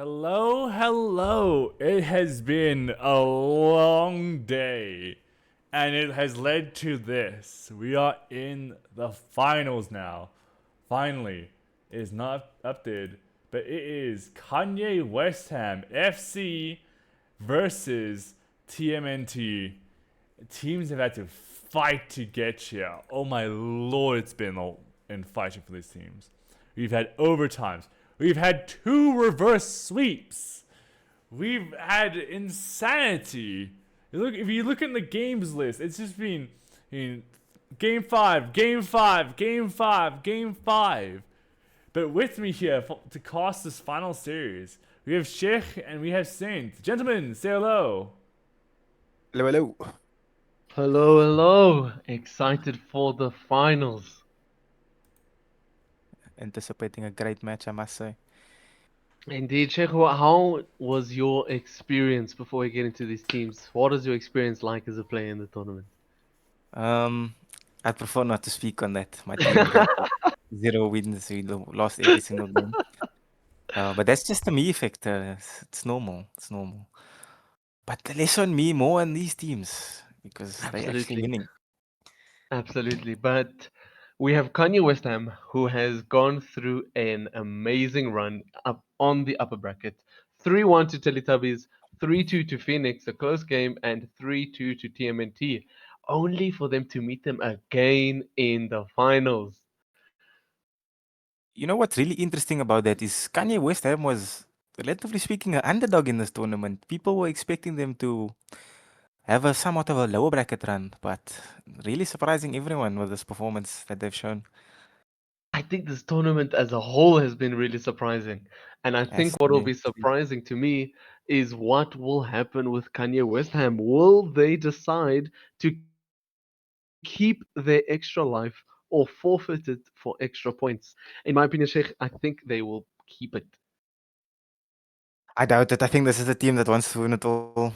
Hello, hello. It has been a long day, and it has led to this. We are in the finals now. Finally, it is not updated, but it is Kanye West Ham FC versus TMNT. Teams have had to fight to get here. Oh my lord, it's been in fighting for these teams. We've had overtimes. We've had two reverse sweeps. We've had insanity. If you look in the games list, it's just been game 5, game 5, game 5, game 5. But with me here to cast this final series, we have Sheikh and we have Saint. Gentlemen, say hello. Hello, hello. Hello, hello. Excited for the finals. Anticipating a great match, I must say. Indeed, Sheikh, how was your experience before we get into these teams? What is your experience like as a player in the tournament? Um, I'd prefer not to speak on that. My team got 0 wins. We lost every single game. But that's just the me effect. It's normal. It's normal. But less on me, more on these teams because they actually Absolutely. winning. Absolutely. But we have Kanye West Ham, who has gone through an amazing run up on the upper bracket. 3-1 to Teletubbies, 3-2 to Phoenix, a close game, and 3-2 to TMNT, only for them to meet them again in the finals. You know what's really interesting about that is Kanye West Ham was, relatively speaking, an underdog in this tournament. People were expecting them to have a somewhat of a lower bracket run, but really surprising everyone with this performance that they've shown. I think this tournament as a whole has been really surprising. And I Has think to what will be. be surprising to me is what will happen with Kanye West Ham. Will they decide to keep their extra life or forfeit it for extra points? In my opinion, Sheikh, I think they will keep it. I doubt it. I think this is a team that wants to win it all.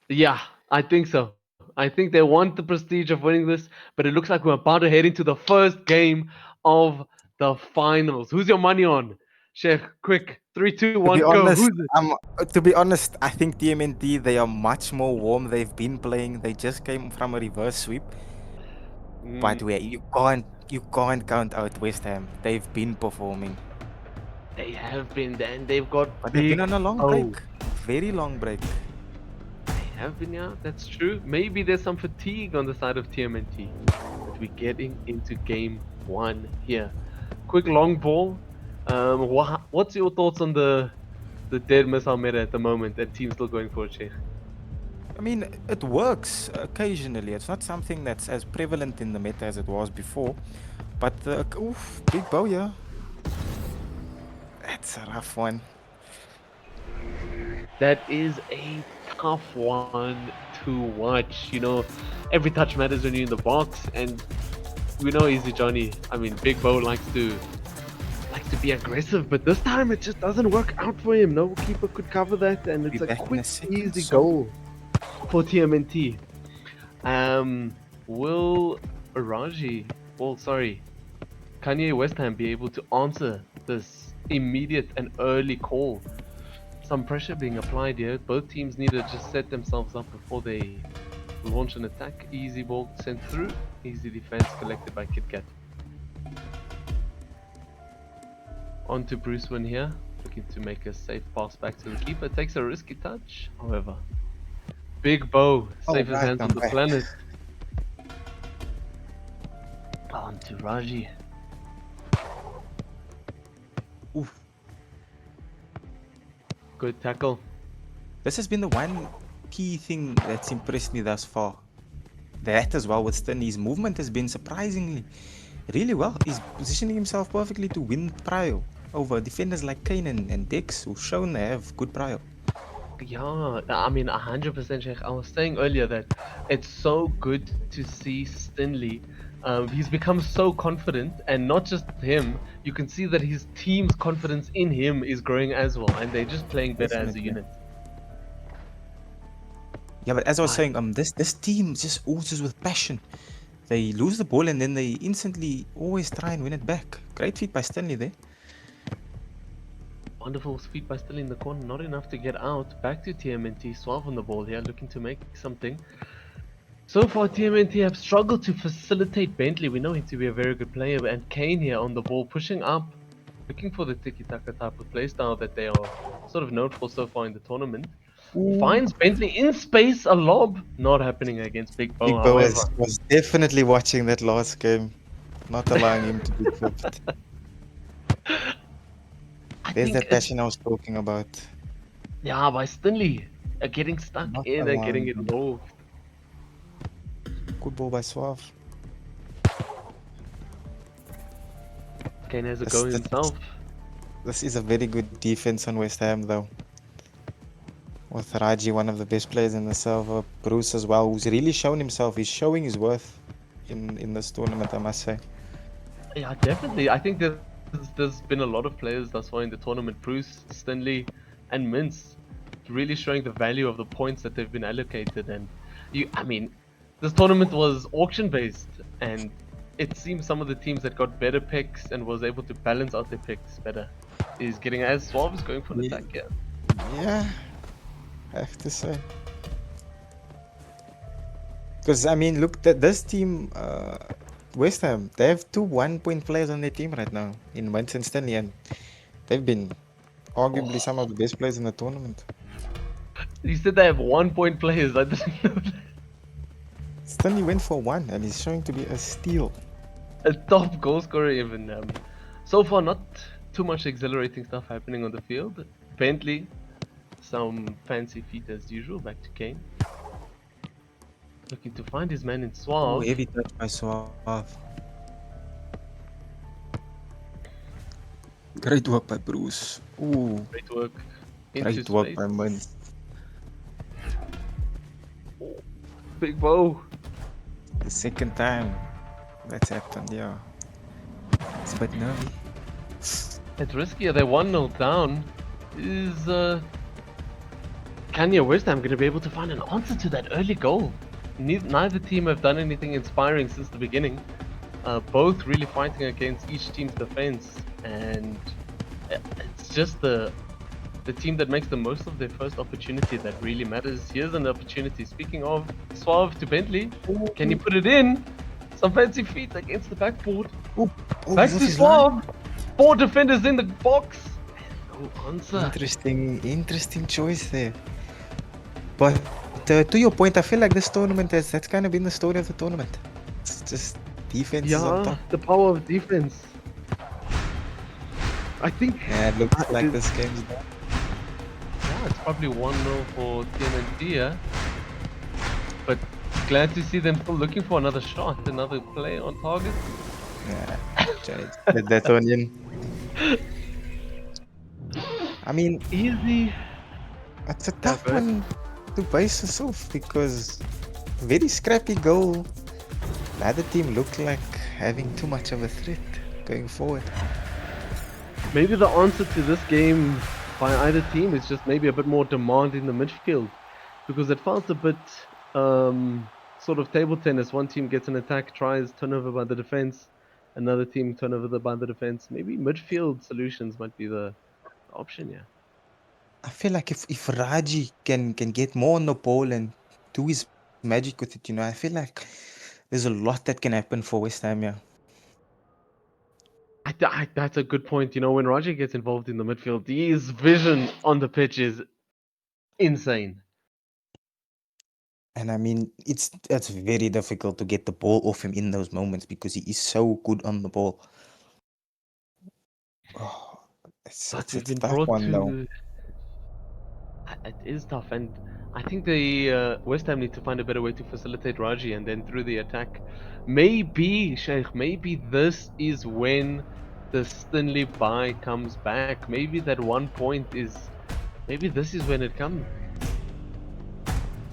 Yeah, I think so. I think they want the prestige of winning this, but it looks like we're about to head into the first game of the finals. Who's your money on? Sheikh, quick. Three, two, To be one, go. honest, Who's it? I think TMNT they are much more warm. They've been playing. They just came from a reverse sweep. But Mm, where you can't count out West Ham. They've been performing, they have been there and they've got but they've been big on a long break, bow. very long break. They have been, yeah, that's true. Maybe there's some fatigue on the side of TMNT. But we're getting into game one here. Quick long ball. What's your thoughts on the dead Miss Almeida at the moment and team still going for a Sheikh? I mean, it works occasionally. It's not something that's as prevalent in the meta as it was before. But big bow, yeah. That's a rough one. That is a tough one to watch. Every touch matters when you're in the box, and we know Easy Johnny. I mean, Big Bo likes to be aggressive, but this time it just doesn't work out for him. No keeper could cover that, and Be it's a back in quick, a second. easy So goal for TMNT. Will Raji, well, sorry, Kanye West Ham be able to answer this immediate and early call? Some pressure being applied here. Both teams need to just set themselves up before they launch an attack. Easy ball sent through. Easy defense collected by KitKat. On to Bruce Wynn here. Looking to make a safe pass back to the keeper. Takes a risky touch, however. Big Bo, safest right, hands on I'm the back. planet. On to Raji. Oof. Good tackle. This has been the one key thing that's impressed me thus far. That as well with Stin, his movement has been surprisingly really well. He's positioning himself perfectly to win prio over defenders like Kane and Dex, who've shown they have good prio. Yeah, I mean, 100% Sheikh. I was saying earlier that it's so good to see Stinley. He's become so confident, and not just him. You can see that his team's confidence in him is growing as well, and they're just playing better as a Definitely. unit. Yeah, but as I was But saying, this team just oozes with passion. They lose the ball and then they instantly always try and win it back. Great feat by Stanley there. Wonderful speed by still in the corner, not enough to get out. Back to TMNT, Suave on the ball here, looking to make something. So far, TMNT have struggled to facilitate Bentley. We know him to be a very good player, and Kane here on the ball, pushing up, looking for the tiki-taka type of playstyle that they are sort of known for so far in the tournament. Ooh. Finds Bentley in space, a lob, not happening against Big Bo, Big Bo however. was definitely watching that last game, not allowing him to be clipped. I There's think that it's, passion I was talking about. yeah, by Stinley, getting stuck Not in and getting allowing him. involved. Good ball by Suave. Kane has a This, go this, himself. this is a very good defense on West Ham, though. With Raji, one of the best players in the server. Bruce as well, who's really shown himself. He's showing his worth in this tournament, I must say. Yeah, definitely. I think there's been a lot of players thus far in the tournament. Bruce, Stanley, and Mintz really showing the value of the points that they've been allocated. And I mean, this tournament was auction based, and it seems some of the teams that got better picks and was able to balance out their picks better is getting as Suave is going for an Yeah, attack here. yeah, I have to say. Because, I mean, look, this team, West Ham, they have two 1-point players on their team right now in Mintz and Stanley, and they've been arguably some of the best players in the tournament. You said they have 1-point players. I didn't know that. Stanley went for one, and he's showing to be a steal. A top goal scorer even. So far, not too much exhilarating stuff happening on the field. Bentley, some fancy feet as usual. Back to Kane. Looking to find his man in Oh, Suave. heavy touch by Suave. Great work by Bruce. Ooh, Great work into great work space. by Mintz. Big Bo. The second time that's happened, yeah. It's a bit nervy. It's riskier. They're 1-0 down. Is Kanye West Ham going to be able to find an answer to that early goal? Neither team have done anything inspiring since the beginning. Both really fighting against each team's defense, and it's just the team that makes the most of their first opportunity that really matters. Here's an opportunity. Speaking of, Suave to Bentley. Can he put it in? Some fancy feet against the backboard. Oh, Back he's off to his line. Suave. 4 defenders in the box. No answer. Interesting choice there. But to your point, I feel like this tournament that's kind of been the story of the tournament. It's just defense is on Yeah, top. the power of defense. I think. Yeah, it looks like this game's done. Yeah, it's probably 1-0 for TMNT, yeah. But glad to see them still looking for another shot, another play on target. Yeah, that's onion. I mean, Easy. it's a tough go ahead. one to base yourself because very scrappy goal. The other team looked like having too much of a threat going forward. Maybe the answer to this game by either team is just maybe a bit more demand in the midfield, because it felt a bit sort of table tennis. One team gets an attack, tries turnover by the defense, another team turnover by the defense. Maybe midfield solutions might be the option, yeah. I feel like if Raji can get more on the ball and do his magic with it, I feel like there's a lot that can happen for West Ham, yeah. That's a good point. When Roger gets involved in the midfield, his vision on the pitch is insane. And I mean, it's very difficult to get the ball off him in those moments because he is so good on the ball. Oh, it's But a we've been tough brought one though. to. It is tough, and I think the West Ham need to find a better way to facilitate Raji, and then through the attack, maybe Sheikh, maybe this is when the Stinley buy comes back. Maybe that 1 point maybe this is when it comes.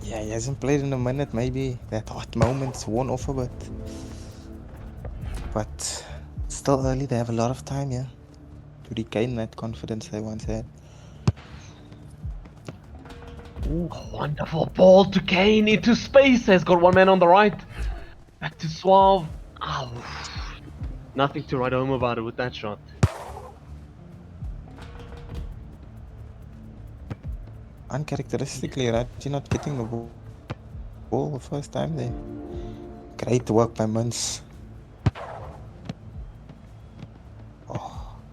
Yeah, he hasn't played in a minute. Maybe that hot moment's worn off a bit. But still early. They have a lot of time, yeah, to regain that confidence they once had. Ooh, wonderful ball to Kane into space. Has got one man on the right. Back to Suave. Oh, nothing to write home about it with that shot. Uncharacteristically, right? You're not getting the ball the first time there. Great work by Mins.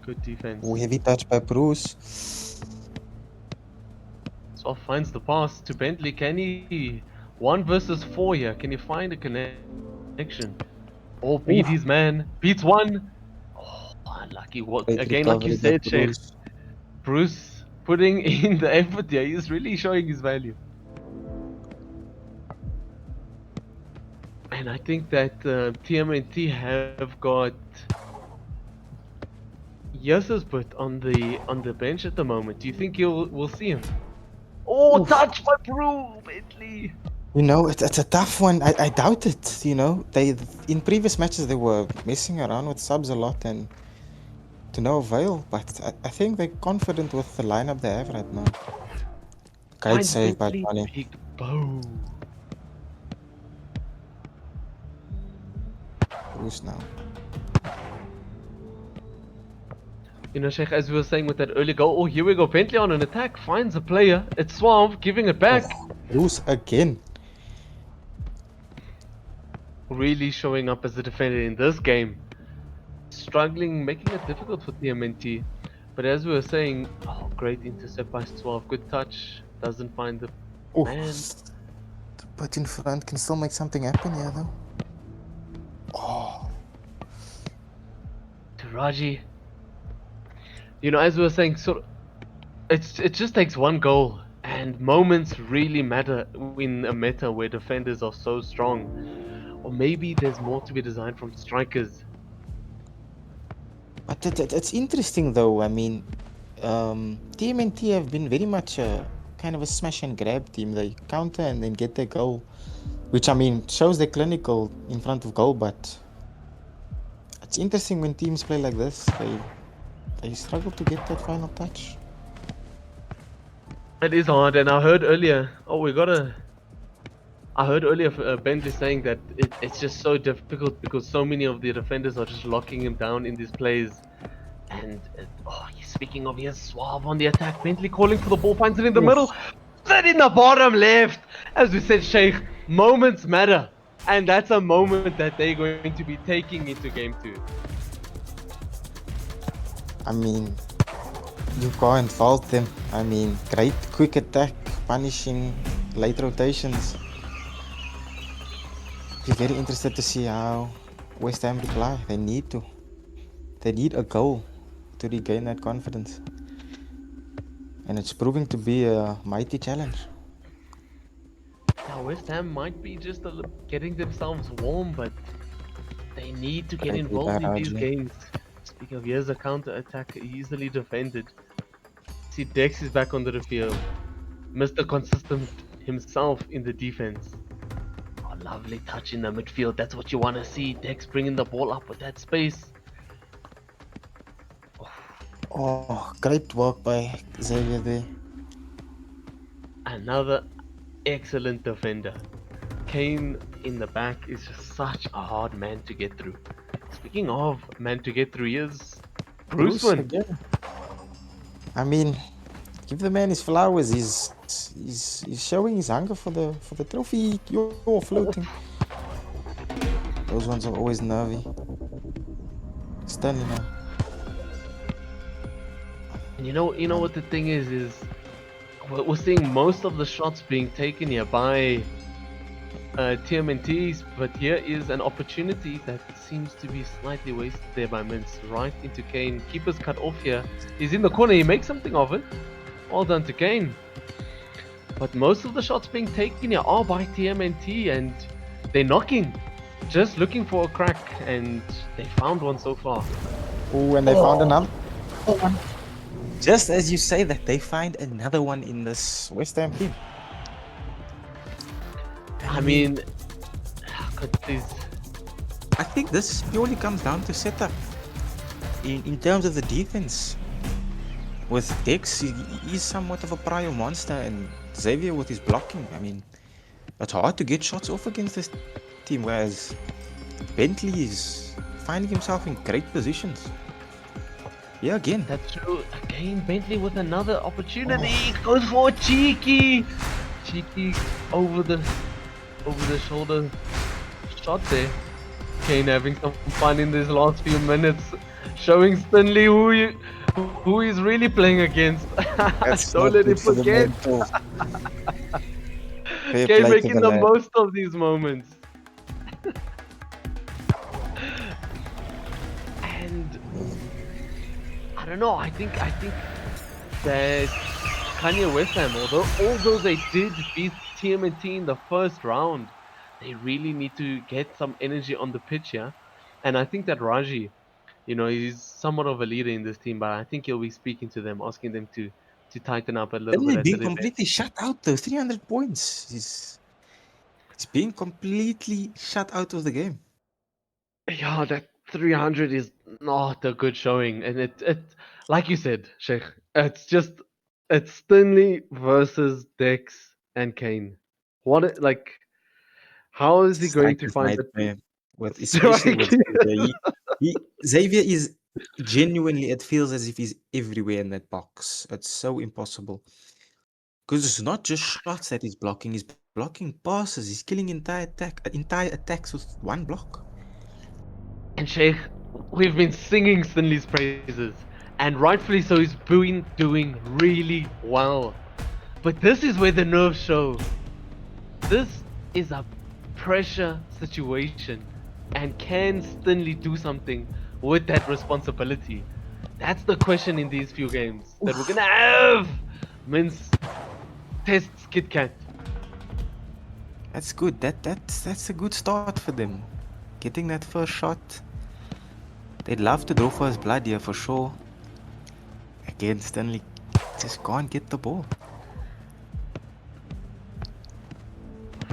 Good defense. Heavy touch by Bruce. Swap finds the pass to Bentley. Can he 1 versus 4 here? Can he find a connection? Or beat his man? Beats one. Oh, unlucky. What Great again? Like you recovery by said, Sheikh. Bruce. Bruce putting in the effort here. He's really showing his value. And I think that TMNT have got Yusuf's on the bench at the moment. Do you think we'll see him? Oh, touch by Brew Bentley. You know, it's a tough one. I doubt it. You know, they in previous matches they were messing around with subs a lot and to no avail. But I think they're confident with the lineup they have right now. Great Finds save by Bentley. Johnny. Big bow. Bruce now. You know, Sheikh, as we were saying with that early goal. Oh, here we go. Bentley on an attack. Finds a player. It's Suave giving it back. Bruce again. Really showing up as a defender in this game. Struggling, making it difficult for TMNT. But as we were saying, oh, great intercept by Suave. Good touch. Doesn't find the man. But in front can still make something happen here though. To Raji. You know, as we were saying, it just takes one goal, and moments really matter in a meta where defenders are so strong. Or maybe there's more to be designed from strikers. But it's interesting though. I mean, TMNT have been very much a kind of a smash and grab team. They counter and then get their goal, which I mean shows they're clinical in front of goal. But it's interesting when teams play like this. They struggle to get that final touch. It is hard, and I heard earlier. I heard earlier Bentley saying that it's just so difficult because so many of the defenders are just locking him down in these plays. And speaking of, here's Suave on the attack. Bentley calling for the ball, finds it in the middle. That in the bottom left. As we said, Sheikh, moments matter, and that's a moment that they're going to be taking into game 2. I mean, you can't fault them. I mean, great quick attack, punishing late rotations. Be very interested to see how West Ham reply. They need to. They need a goal to regain that confidence. And it's proving to be a mighty challenge. Now West Ham might be just getting themselves warm, but they need to get involved in these games. Speaking of, here's a counter attack, easily defended. See, Dex is back onto the field. Mr. Consistent himself in the defense. Oh, lovely touch in the midfield. That's what you want to see. Dex bringing the ball up with that space. Oh, great work by Xavier there. Another excellent defender. Kane in the back is just such a hard man to get through. Speaking of man to get through, here's Bruce again. I mean, give the man his flowers. He's showing his hunger for the trophy. You're floating. Those ones are always nervy. Stunning now. And you know what the thing is we're seeing most of the shots being taken here by TMNTs, but here is an opportunity that seems to be slightly wasted there by Mintz. Right into Kane. Keeper's cut off here. He's in the corner. He makes something of it. Well done to Kane. But most of the shots being taken here are by TMNT, and they're knocking. Just looking for a crack, and they found one so far. Oh, and they found another one. Just as you say that, they find another one in this West Ham team. I mean, God, please. I think this purely comes down to setup. In terms of the defense, with Dex, he's somewhat of a prior monster, and Xavier with his blocking. I mean, it's hard to get shots off against this team, whereas Bentley is finding himself in great positions. Yeah, again. That's true. Again, Bentley with another opportunity. Goes for a cheeky over the shoulder shot there. Kane having some fun in these last few minutes, showing Stanley who he's really playing against. That's Don't not let him good for the forget. mental. Fair Kane play to making the the lad. most of these moments. And I don't know. I think that Kanye West Ham, although they did beat TMNT in the first round, they really need to get some energy on the pitch here. And I think that Raji, he's somewhat of a leader in this team, but I think he'll be speaking to them, asking them to tighten up a little bit Stanley at the being defense. completely shut out though. 300 points. He's being completely shut out of the game. Yeah, that 300 is not a good showing, and it like you said, Sheikh, it's Stanley versus Dex and Kane. Like how is he going to Striker's find the nightmare. With especially strike? with Xavier. Xavier is genuinely, it feels as if he's everywhere in that box. It's so impossible. Because it's not just shots that he's blocking passes, he's killing entire attacks with one block. And Sheikh, we've been singing Stanley's praises, and rightfully so. He's been doing really well, but this is where the nerves show. This is a pressure situation, and can Stanley do something with that responsibility? That's the question in these few games that we're gonna have. Mince tests Kit Kat. That's good. That's a good start for them. Getting that first shot. They'd love to draw for his blood here for sure. Again, Stanley just can't get the ball.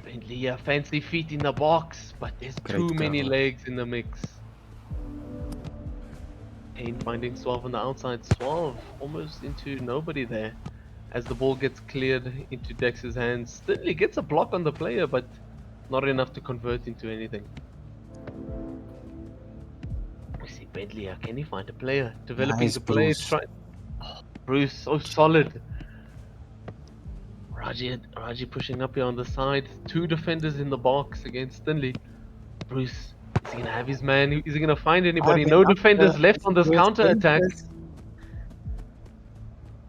Bentley, fancy feet in the box, but there's Great too many cover. legs in the mix. Kane finding Suave on the outside. Suave almost into nobody there. As the ball gets cleared into Dex's hands, Stanley gets a block on the player, but not enough to convert into anything. We see Bentley here. Can he find a player? Developing Nice the play. Bruce. Bruce, so solid. Raji pushing up here on the side. Two defenders in the box against Stanley. Bruce, is he gonna have his man? Is he gonna find anybody? Been No up defenders left on this first counter attack.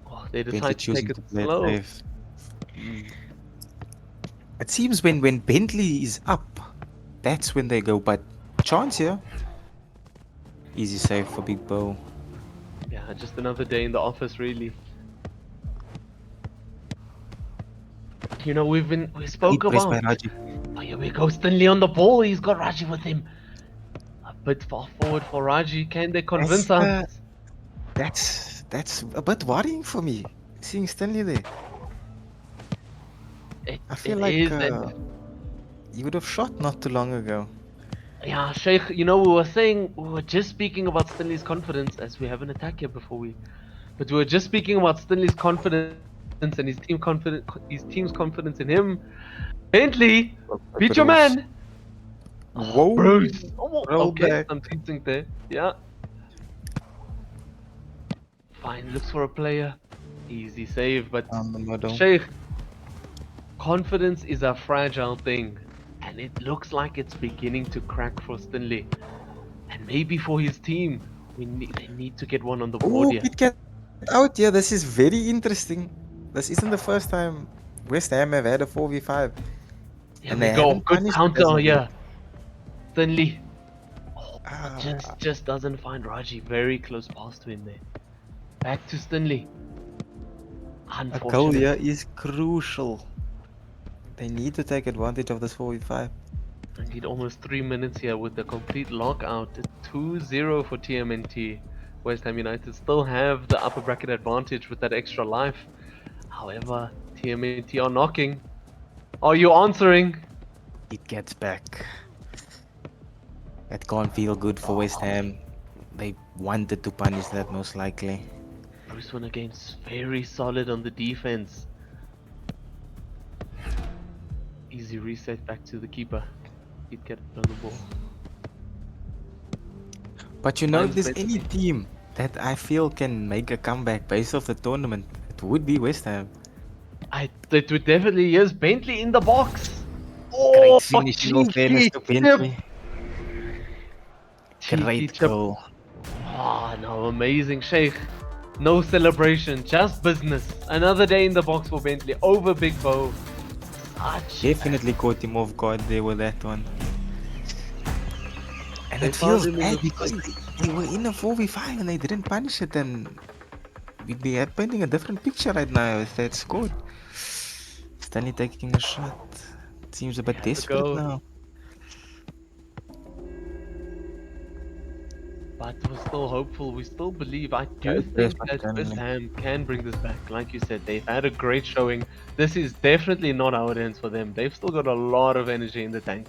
Oh, they Bentley decide to take choosing it to play it slow. safe. It seems when Bentley is up, that's when they go. But chance here. Easy save for Big Bo. Yeah, just another day in the office, really. We spoke Great press by about. Raji. Oh, here we go, Stanley on the ball. He's got Raji with him. A bit far forward for Raji. Can they convince us? That's a bit worrying for me. Seeing Stanley there. I feel It like is, and you would have shot not too long ago. yeah, Sheikh. We were just speaking about Stanley's confidence as we have an attack here but we were just speaking about Stanley's confidence and his team's confidence in him. Bentley, beat your Bruce. man. Oh, Whoa. Bruce. Oh, Roll okay, back. some teasing there. Yeah. Fine, looks for a player. Easy save, but On the middle. Sheikh, confidence is a fragile thing, and it looks like it's beginning to crack for Stanley, and maybe for his team. They need to get one on the board Oh, here. Kit Kat out. Yeah, this is very interesting. This isn't the first time West Ham have had a 4v5. Here And we they go. haven't Good punished it as counter of yet. here. Stanley. Oh, Ah, just doesn't find Raji. Very close pass to him there. Back to Stanley. a goal Unfortunate. here is crucial. They need to take advantage of this 4v5. I need almost 3 minutes here with the complete lockout. 2-0 for TMNT. West Ham United still have the upper bracket advantage with that extra life. However, TMNT are knocking. Are you answering? It gets back. That can't feel good for West Ham. They wanted to punish that most likely. Bruce Wayne again's very solid on the defense. Easy reset back to the keeper. He'd get on the ball. But you know, if Finds there's any Bentley. team that I feel can make a comeback based off the tournament, it would be West Ham. It would definitely. Yes, Bentley in the box. Great Oh, finish in all fairness cheeky to chip. Bentley. Cheeky Great chip. goal. Ah, no, amazing, Sheikh. No celebration, just business. Another day in the box for Bentley over Big Bo. Such. Definitely caught him off guard there with that one. And They it found feels him in bad the because space. they were in a 4v5 and they didn't punish it, and we'd be painting a different picture right now if they'd scored. Stanley taking a shot. Seems a He bit has a desperate go. now. But we're still hopeful. We still believe. I do Great press think by that West Stanley. Ham can bring this back. Like you said, they've had a great showing. This is definitely not how it ends for them. They've still got a lot of energy in the tank.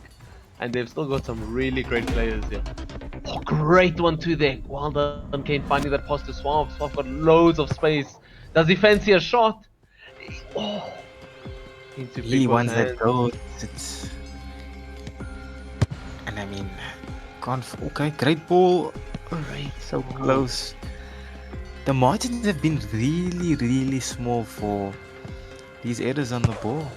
And they've still got some really great players here. Oh, great one too there. Well done, Kane, finding that pass to Suave. Suave got loads of space. Does he fancy a shot? Oh, into Big He Bo's wants that hands. goal. And I mean, okay, great ball. Great So ball. close. The margins have been really, really small for these errors on the ball.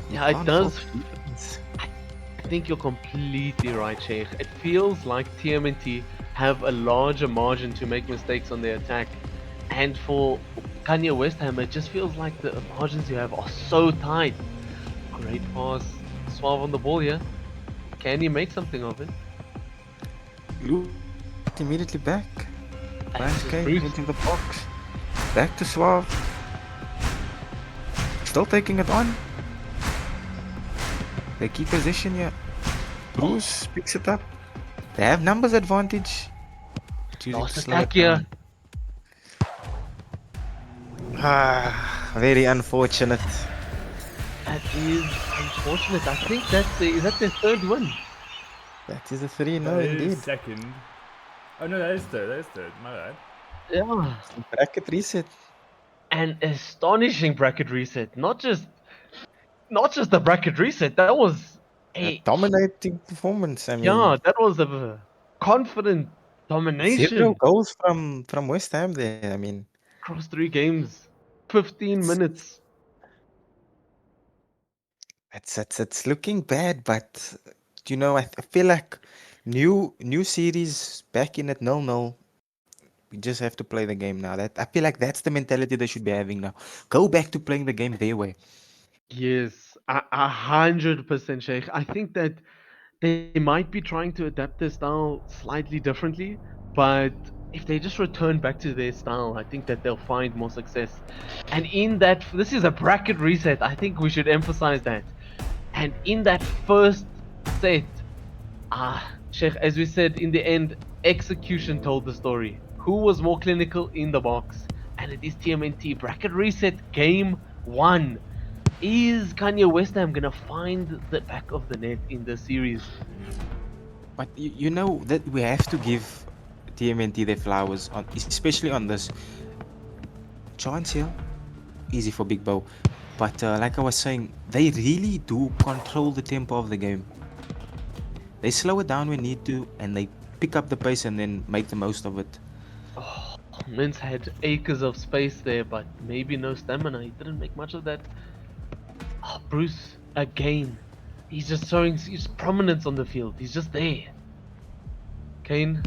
You Yeah, it can't does. fault defense. I think you're completely right, Sheikh. It feels like TMNT have a larger margin to make mistakes on their attack. And for Kanye West Ham, it just feels like the margins you have are so tight. Great pass. Suave on the ball here. Can he make something of it? Look, immediately back. And Finds it's Kane Bruce. into the box. Back to Suave. Still taking it on. They keep possession here. Bruce picks it up. They have numbers advantage. Choosing Last to slow attack it here. down. Very unfortunate. That is unfortunate. I think is that their third win? That is a 3-0 That is indeed. second. Oh no, that is third. That is third. My bad. Yeah. Bracket reset. An astonishing bracket reset. Not just the bracket reset. That was A a dominating performance. I mean, yeah, that was a confident 0 domination goals from West Ham there. I mean, across 3 games. 15 it's minutes. it's looking bad, but I feel like new series back in at 0-0. We just have to play the game now. That I feel like that's the mentality they should be having now. Go back to playing the game their way. Yes, 100%, Sheikh. I think that they might be trying to adapt their style slightly differently, but if they just return back to their style, I think that they'll find more success. And in that, this is a bracket reset. I think we should emphasize that. And in that first set, Sheikh, as we said, in the end, execution told the story. Who was more clinical in the box? And it is TMNT. Bracket reset, game one. Is Kanye West Ham gonna find the back of the net in the series? But you know that we have to give TMNT their flowers on, especially on this chance here. Easy for Big Bow. But like I was saying, they really do control the tempo of the game. They slow it down when need to, and they pick up the pace and then make the most of it. Oh, Mintz had acres of space there, but maybe no stamina. He didn't make much of that. Oh, Bruce, again. He's just showing his prominence on the field. He's just there. Kane,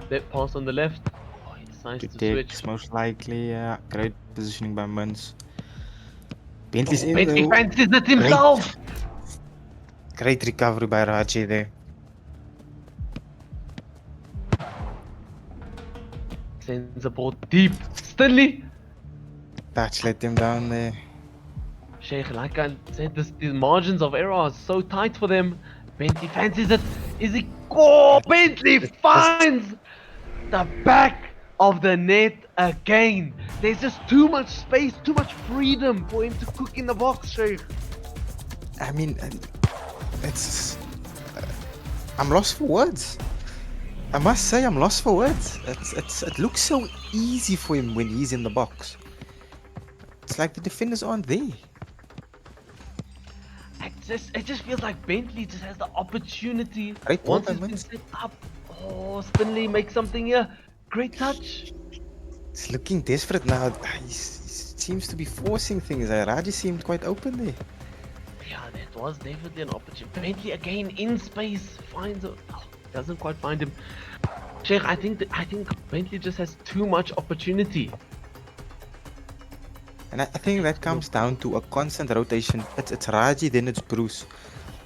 that pass on the left. Oh, he decides To to switch. Dex, most likely. Great positioning by Mins. Bentley's Oh, in Bentley though. fancies it Great, himself. great recovery by Raji there. Sends the ball deep. Stanley. Touch let him down there. Sheikh, like I said, the margins of error are so tight for them. Bentley fancies it. Is he? Oh, Bentley finds the back of the net again. There's just too much space, too much freedom for him to cook in the box, Sheikh. I mean, it's. I'm lost for words. I must say, I'm lost for words. It looks so easy for him when he's in the box. It's like the defenders aren't there. It just feels like Bentley just has the opportunity Great ball once by it's been Mins. set up. Oh, Stanley makes something here. Great touch. He's looking desperate now. He seems to be forcing things. Raji seemed quite open there. Yeah, that was definitely an opportunity. Bentley again in space finds a, doesn't quite find him. Sheikh, I think Bentley just has too much opportunity. And I think that comes down to a constant rotation. It's Raji, then it's Bruce.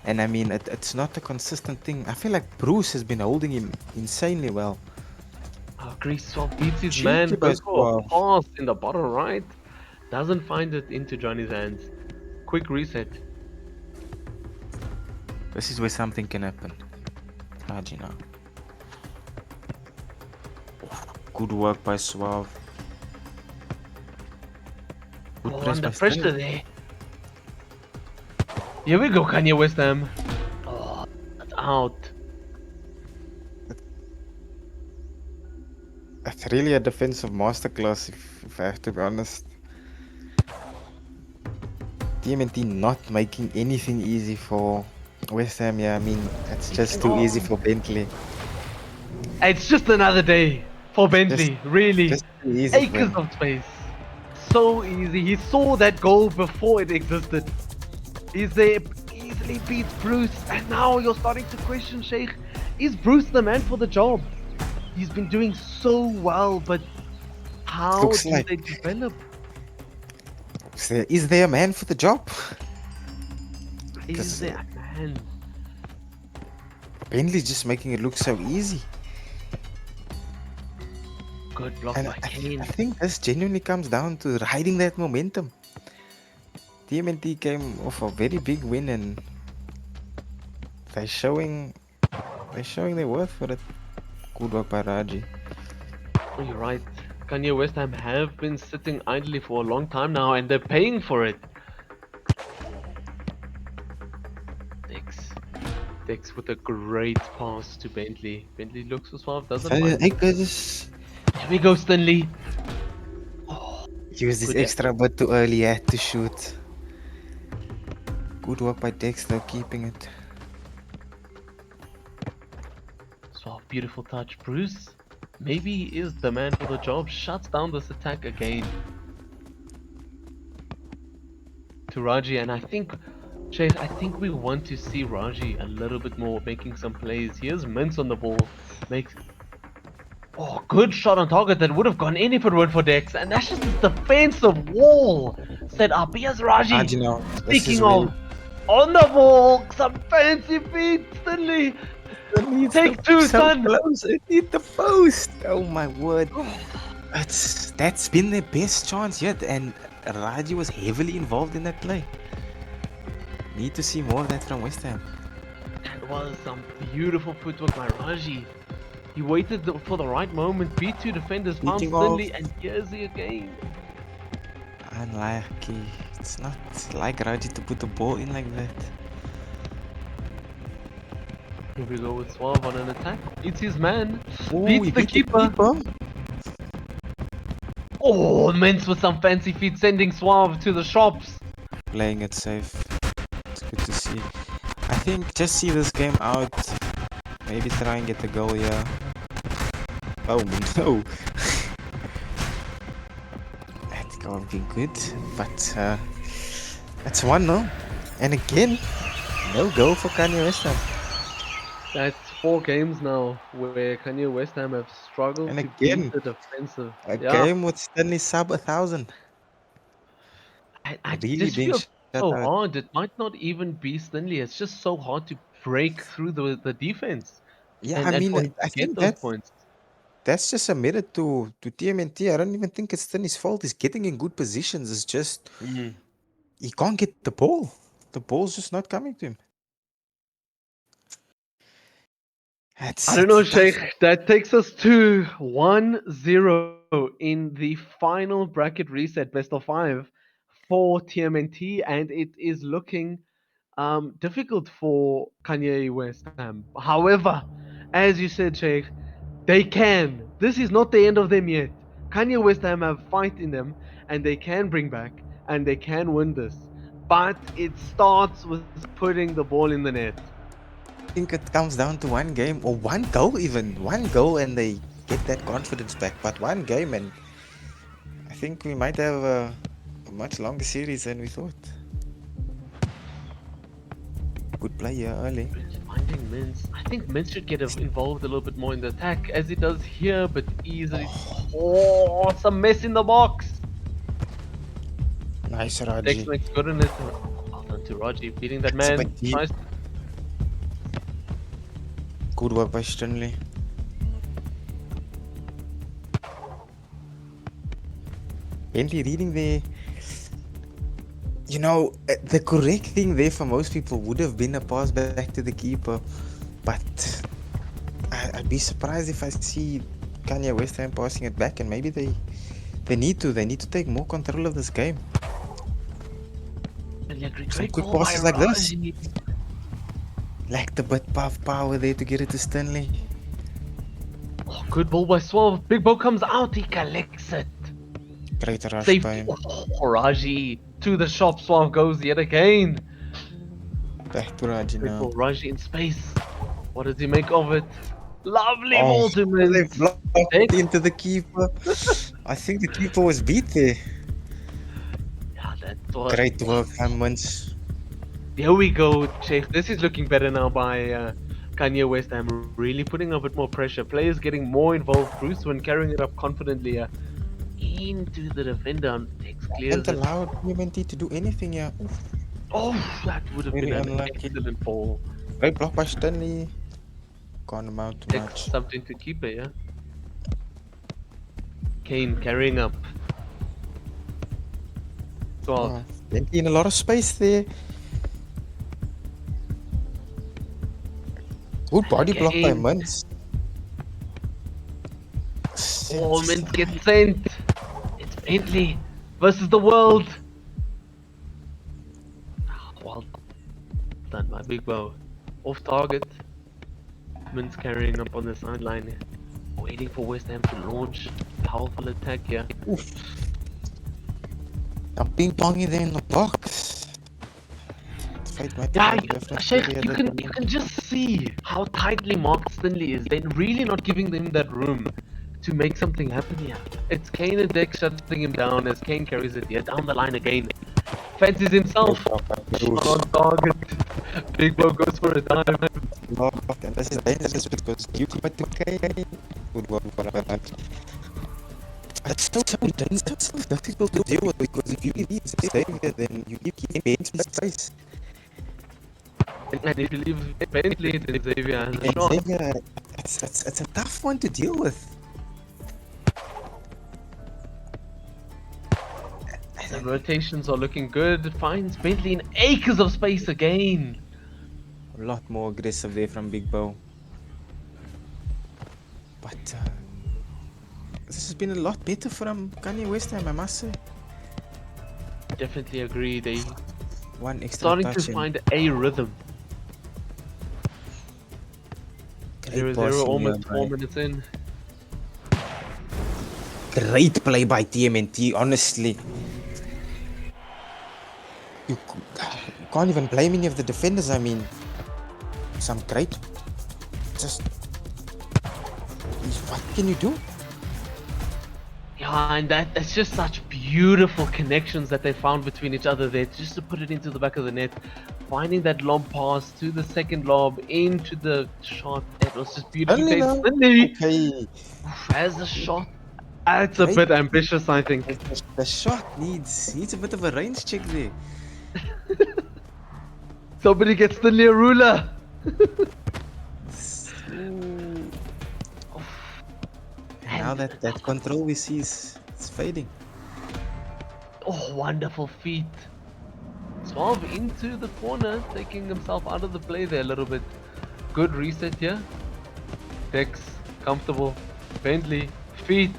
And I mean, it's not a consistent thing. I feel like Bruce has been holding him insanely well. Greece Swap beats his Cheeky man, by goes for a Suave. pass in the bottom right. Doesn't find it into Johnny's hands. Quick reset. This is where something can happen. Raji now. Good work by Suave. Good Oh, press under by pressure Stanley. there. Here we go, Kanye West Ham. Oh, that's out. It's really a defensive masterclass, if I have to be honest. TMNT not making anything easy for West Ham. Yeah, I mean, it's just too easy for Bentley. It's just another day for Bentley, really. Just too easy for Acres him. of space. So easy. He saw that goal before it existed. He's there, easily beats Bruce, and now you're starting to question, Sheikh. Is Bruce the man for the job? He's been doing so well, but how Looks do like- they develop? Is there a man for the job? Is there a man? Bentley's just making it look so easy. Good block And by Kane. I think this genuinely comes down to riding that momentum. TMNT came off a very big win and they're showing their worth for it. Good work by Raji. Oh, you're right. Kanye West Ham have been sitting idly for a long time now, and they're paying for it. Dex with a great pass to Bentley. Bentley looks for Suave, doesn't find it. Acres. Here we go, Stanley. Use this Good extra but too early, had to shoot. Good work by Dex though, keeping it. Suave, beautiful touch. Bruce, maybe he is the man for the job. Shuts down this attack again. To Raji, and I think we want to see Raji a little bit more making some plays. Here's Mince on the ball. Makes good shot on target that would have gone in if it weren't for Dex. And that's just his defensive wall set up. Here's Raji. Raji now. This is Speaking where- of, on the ball, some fancy feet, Stanley. Take two, so son. Close. It hit the post. Oh my word. That's been their best chance yet, and Raji was heavily involved in that play. Need to see more of that from West Ham. That was some beautiful footwork by Raji. He waited for the right moment, beat two defenders, found Beating Stanley, off. and here's he again. Unlucky. It's not like Raji to put the ball in like that. Here we go with Suave on an attack. It's his man. Ooh, Beats he the beat keeper. Oh, Mintz with some fancy feet, sending Suave to the shops. Playing it safe. It's good to see. I think just see this game out. Maybe try and get the goal here. Oh no. That goal would be good, but that's 1-0. And again, no goal for Kanye West Ham. That's 4 games now where Kanye West Ham have struggled And to again, beat the defensive. A Yeah, game with Stanley sub 1,000. I Really just being feel shut so out. hard. It might not even be Stanley. It's just so hard to break through the defense. Yeah, and I mean, for him I to get think those points. that's just a merit to TMNT. I don't even think it's Stanley's fault. He's getting in good positions. It's just he can't get the ball. The ball's just not coming to him. I don't know, it's tough. Sheikh. That takes us to 1-0 in the final bracket reset, best of 5 for TMNT, and it is looking difficult for Kanye West Ham. However, as you said, Sheikh, they can. This is not the end of them yet. Kanye West Ham have fight in them, and they can bring back, and they can win this. But it starts with putting the ball in the net. I think it comes down to one game or one goal even. One goal and they get that confidence back. But one game, and I think we might have a much longer series than we thought. Good play here early. Finding Mintz. I think Mintz should get involved a little bit more in the attack as he does here, but easily. Oh, some mess in the box. Nice, Dex Raji. makes good on it. Well done to Raji, beating that That's a man. bit deep. Nice. Good work by Stanley. Bentley reading there. You know, the correct thing there for most people would have been a pass back to the keeper. But I'd be surprised if I see Kanye West Ham passing it back, and maybe they need to take more control of this game. Some quick passes like this. Lacked a bit of power there to get it to Stanley. Oh, good ball by Swallow. Big Bo comes out, he collects it. Great rush by Safety. him. Oh, Raji to the shop. Swallow goes yet again. Back to Raji Big now. ball, Raji in space. What does he make of it? Lovely Oh, ball to they Mintz. blocked Dex. into the keeper. I think the keeper was beat there. Yeah, that was. Great work, Hammons. Here we go, Sheikh. This is looking better now by Kanye West Ham. Really putting a bit more pressure. Players getting more involved. Bruce when carrying it up confidently into the defender. Dex clears Can't it. allow TMNT to do anything here. Oh, that would have Very been an unlucky. excellent ball. Great block by Stanley. Can't amount to Dex much. something to keep it, yeah? Kane carrying up. 12. Oh, Bentley in a lot of space there. Good body block by Kane. Mintz. Oh, Mintz gets sent. It's Bentley versus the world. Well done by Big Bo. Off target. Mintz carrying up on the sideline. Waiting for West Ham to launch. Powerful attack here. I'm ping ponging there in the box. Fight might Yeah, be different Sheikh, here you than- can just see how tightly marked Stanley is. They're really not giving them that room to make something happen here. It's Kane and Dex shutting him down as Kane carries it here down the line again. Fancies himself. Shot on target. Big Bo goes for a dive. Block, and this is dangerous because you commit to Kane. Good work for that. It's so dangerous, so difficult to deal with because if you leave Xavier, then you keep Ben's space. And if you leave Bentley, then Xavier has a And shot. Xavier, it's a tough one to deal with. The rotations are looking good. Finds Bentley in acres of space again. A lot more aggressive there from Big Bo. But this has been a lot better from Kanye West Ham, I must say. Definitely agree. They One extra starting touch to and find a rhythm. great 0-0, passing almost here 4 by- minutes in. Great play by TMNT, honestly. You can't even blame any of the defenders. I mean, some great. Just what can you do? Yeah, and that's just such beautiful connections that they found between each other there, just to put it into the back of the net. Finding that long pass to the second lob into the shot. It was just beautifully Only played. now. Stanley Okay, has a shot. That's a Great. bit ambitious, I think. the shot needs a bit of a range check there. Somebody gets Stanley a ruler. Ooh. And now that control we see is fading. Oh, wonderful feet. 12 into the corner, taking himself out of the play there a little bit. Good reset here. Dex, comfortable. Bentley, feet.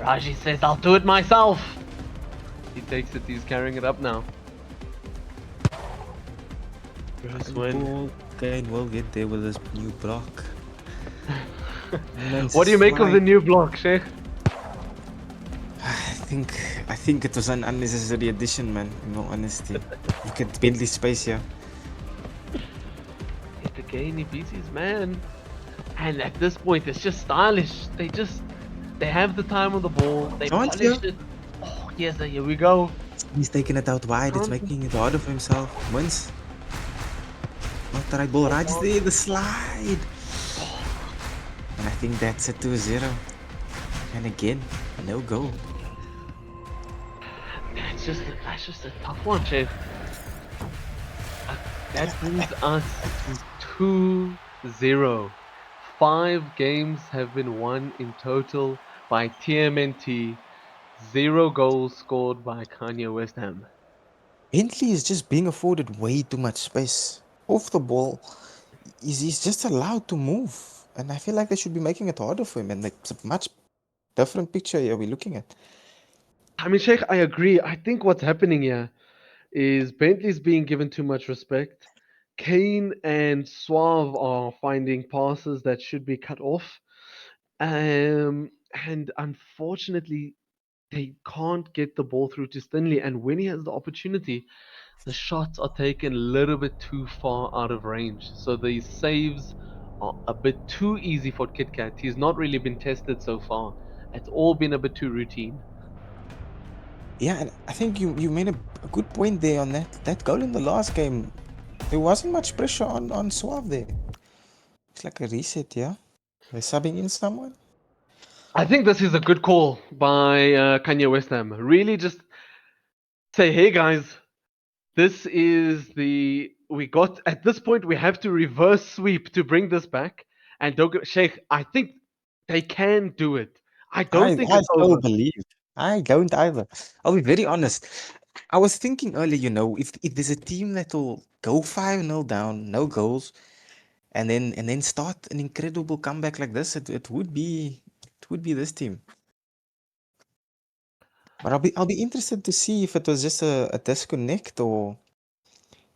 Raji says, I'll do it myself. He takes it, he's carrying it up now. Bruce Wayne. Kane will get there with this new block. What do you make of the new block, Sheikh? I think it was an unnecessary addition, man. In all honesty, look at Bentley's space here. Hit again, he beats his man. And at this point, it's just stylish. They have the time on the ball. They Chance polish here. it. Oh yes, here we go. He's taking it out wide. It's Chance. making it harder for himself. Wins. Not the right ball. Right there. The slide. And I think that's a 2-0. And again, no goal. That's just a tough one, Chef. That brings us to 2-0. 5 games have been won in total by TMNT. 0 goals scored by Kanye West Ham. Bentley is just being afforded way too much space. Off the ball, he's just allowed to move. And I feel like they should be making it harder for him. And it's a much different picture here we're looking at. I mean, Sheikh, I agree. I think what's happening here is Bentley's being given too much respect. Kane and Suave are finding passes that should be cut off. And unfortunately, they can't get the ball through to Stanley. And when he has the opportunity, the shots are taken a little bit too far out of range. So the saves are a bit too easy for Kit Kat. He's not really been tested so far. It's all been a bit too routine. Yeah, and I think you made a good point there on that goal in the last game. There wasn't much pressure on Suave there. It's like a reset, yeah? They're subbing in someone. I think this is a good call by Kanye West Ham. Really just say, hey guys, this is we got at this point we have to reverse sweep to bring this back. And don't get Sheikh, I think they can do it. I don't think I it's still over. believe. I don't either. I'll be very honest. I was thinking earlier, if there's a team that'll go 5-0 down, no goals, and then start an incredible comeback like this, it would be this team. But I'll be interested to see if it was just a disconnect, or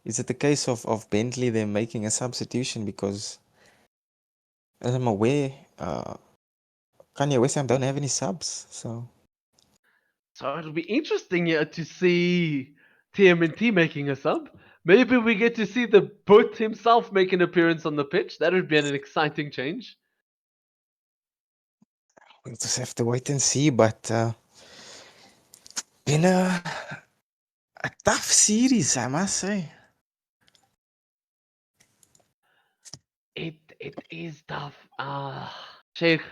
is it a case of Bentley they're making a substitution, because as I'm aware, Kanye West Ham don't have any subs, so So it'll be interesting here to see TMNT making a sub. Maybe we get to see the Put himself make an appearance on the pitch. That would be an exciting change. we'll just have to wait and see. But been a tough series, I must say. It is tough. Sheikh,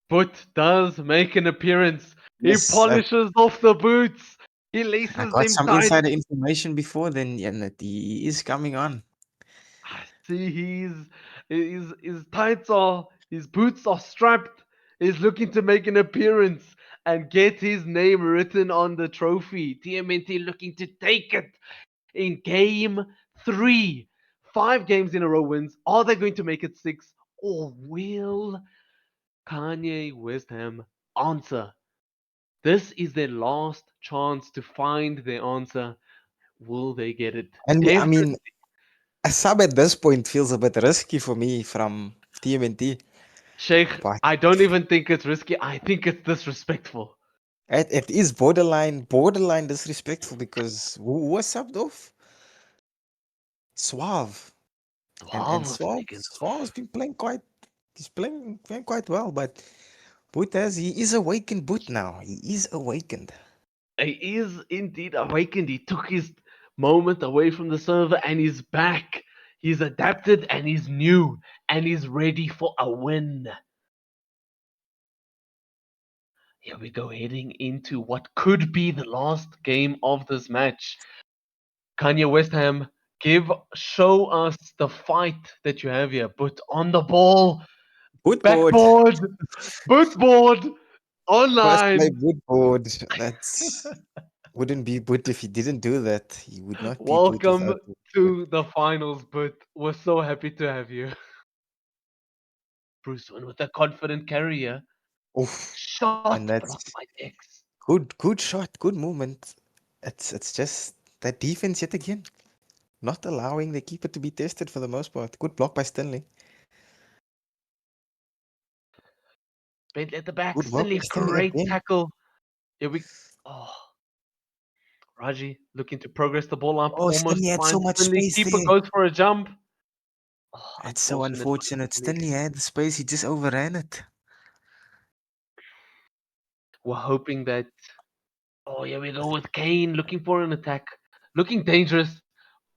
Put does make an appearance. He Yes, polishes off the boots. He I laces got them some tight. insider information before then, and that he is coming on. I see his tights are his boots are strapped. He's looking to make an appearance and get his name written on the trophy. TMNT looking to take it in game 3. 5 games in a row wins. Are they going to make it 6? Or will Kanye West Ham answer? This is their last chance to find their answer. Will they get it? And I Definitely. mean, a sub at this point feels a bit risky for me from TMNT, Sheikh, but I don't even think it's risky. I think it's disrespectful. it is borderline disrespectful, because who was subbed off? Suave. And Wow, was Suave, taken Suave's off. been playing quite well, but he is awakened Boot now. He is awakened. He is indeed awakened. He took his moment away from the server and he's back. He's adapted and he's new and he's ready for a win. Here we go, heading into what could be the last game of this match. Kanye West Ham, show us the fight that you have here. But on the ball, Boot board. backboard, bootboard, First play online. boot board. That's wouldn't be Boot if he didn't do that. He would not be Boot Welcome without boot. to the finals, but we're so happy to have you. Bruce Wayne with a confident carrier. Oof. Shot And that's blocked by X. good shot, good movement. It's just that defense yet again. Not allowing the keeper to be tested for the most part. Good block by Stanley. Bentley at the back. Good work by Stanley, Stanley great again. tackle. Here we. Oh, Raji looking to progress the ball up. Oh, Almost Stanley had so finds much Stanley. space Keeper there. goes for a jump. Oh, It's so unfortunate for unfortunate. Stanley. Stanley had the space, he just overran it. We're hoping that. Oh, here we go with Kane looking for an attack. Looking dangerous.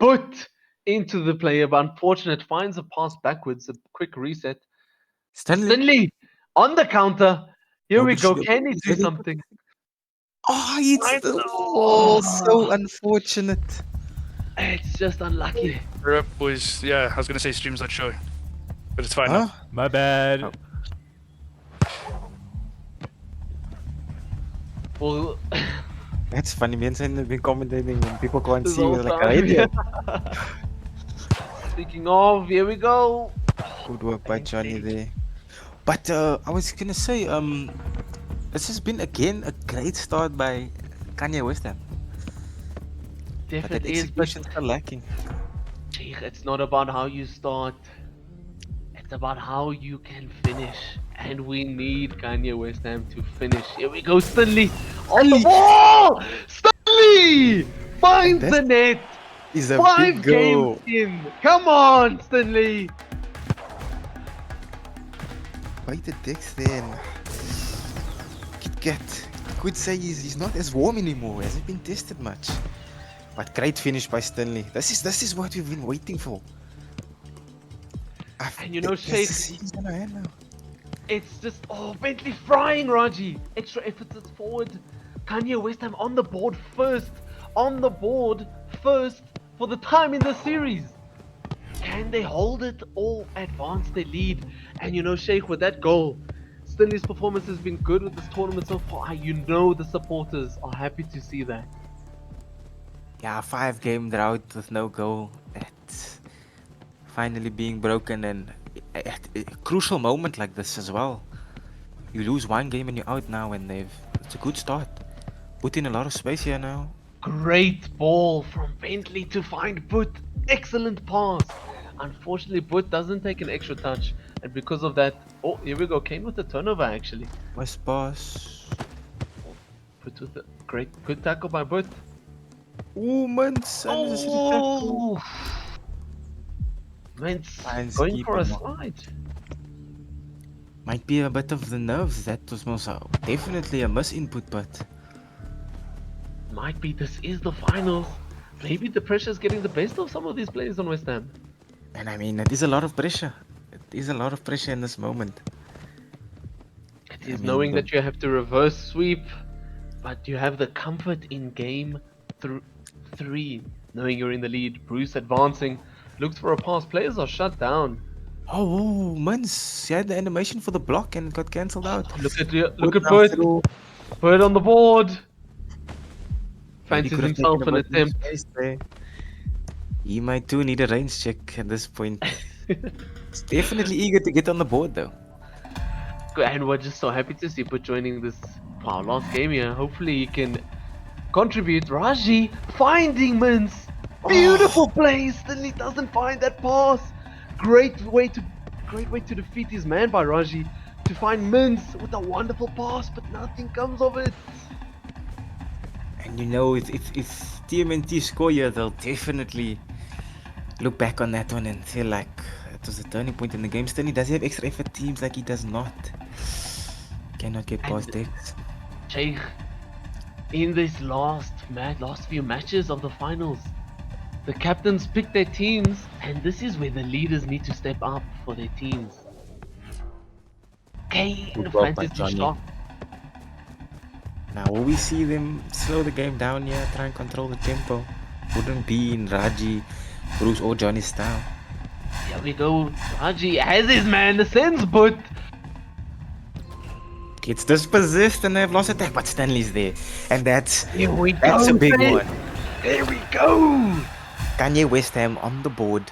Put into the player, but unfortunate. Finds a pass backwards. A quick reset. Stanley, Stanley on the counter. Here we nobody go. should have Can he he's do ready. something? Oh, it's I the oh, so know. unfortunate. It's just unlucky. Rep was, yeah, I was gonna say streams not showing, but it's fine Huh? now. My bad. Oh. Well, That's funny. Mensen have been commentating and people can't this see whole with like a time. radio. Speaking of, here we go. Good work by Thanks, Johnny Dave. there. But I was gonna say, this has been again a great start by Kanye West Ham. But that Definitely is, but execution's still lacking. it's not about how you start. It's about how you can finish. And we need Kanye West Ham to finish. Here we go, Stanley on the Stanley! ball! Stanley finds And the net. Is a 5 big games goal. in. Come on, Stanley. Quite the dicks then. Kit Kat. Could say he's not as warm anymore. Hasn't been tested much. But great finish by Stanley. This is what we've been waiting for. And you know, There's Sheikh, a series in our hand now. it's just, oh, Bentley frying Raji. Extra efforts is forward. Kanye West Ham on the board first. On the board first for the time in the series. Can they hold it or advance their lead? And you know, Sheikh, with that goal, Stanley's performance has been good with this tournament so far. You know the supporters are happy to see that. Yeah, 5-game drought with no goal. It's finally being broken, and at a crucial moment like this as well. You lose one game and you're out now, and it's a good start. Put in a lot of space here now. Great ball from Bentley to find Boot. Excellent pass. Unfortunately, Boot doesn't take an extra touch. And because of that, oh, here we go. Kane with the turnover, actually. West pass. Boot with a good tackle by Boot. Ooh, Mans. Oh! Mintz Lions going keep for a him up. slide. Might be a bit of the nerves. That was most definitely a miss input, but Might be this is the finals. Maybe the pressure is getting the best of some of these players on West Ham. and I mean it is a lot of pressure. It is a lot of pressure in this moment. It is mean, knowing the- that you have to reverse sweep, but you have the comfort in game 3, knowing you're in the lead. Bruce advancing, looks for a pass. Players are shut down. Oh, Mans. He had the animation for the block and it got cancelled out. Look at look Put at now Bird. through. Bird on the board. Maybe Fancies could have himself taken an a bit more attempt. space there. He might too need a range check at this point. He's definitely eager to get on the board though. And we're just so happy to see Put joining this our last game here. Hopefully he can contribute. Raji finding Mins. Beautiful play. Stanley doesn't find that pass. Great way to defeat his man by Raji. To find Mins with a wonderful pass, but nothing comes of it. And you know, if TMNT score here, they'll definitely look back on that one and feel like it was a turning point in the game. Stanley does he have extra effort teams like he does not. Cannot get past Dex. Sheikh, in this last few matches of the finals, the captains pick their teams, and this is where the leaders need to step up for their teams. Kane Good work by fantasy Johnny. shot. Now will we see them slow the game down here, try and control the tempo? Wouldn't be in Raji, Bruce or Johnny's style. Here we go. Raji has his man, sends but Gets dispossessed and they've lost attack, but Stanley's there. And that's here we go. a big Stanley. one. There we go. Kanye West Ham on the board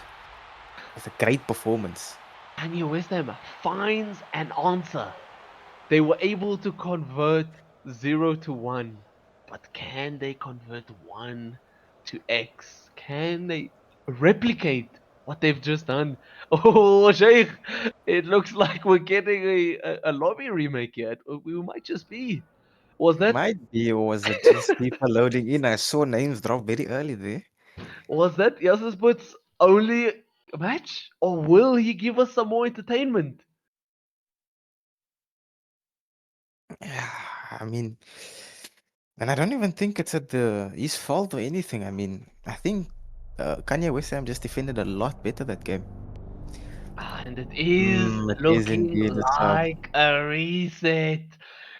with a great performance. Kanye West Ham finds an answer. They were able to convert 0 to 1. But can they convert 1 to X? Can they replicate what they've just done? Oh, Sheikh, it looks like we're getting a lobby remake here. We might just be. Was that Might be, or was it just people loading in? I saw names drop very early there. Yasser's Puts only match, or will he give us some more entertainment? Yeah, I mean, and I don't even think it's at his fault or anything. I mean, I think Kanye West Ham just defended a lot better that game. And it is It is looking indeed a sub. like a reset.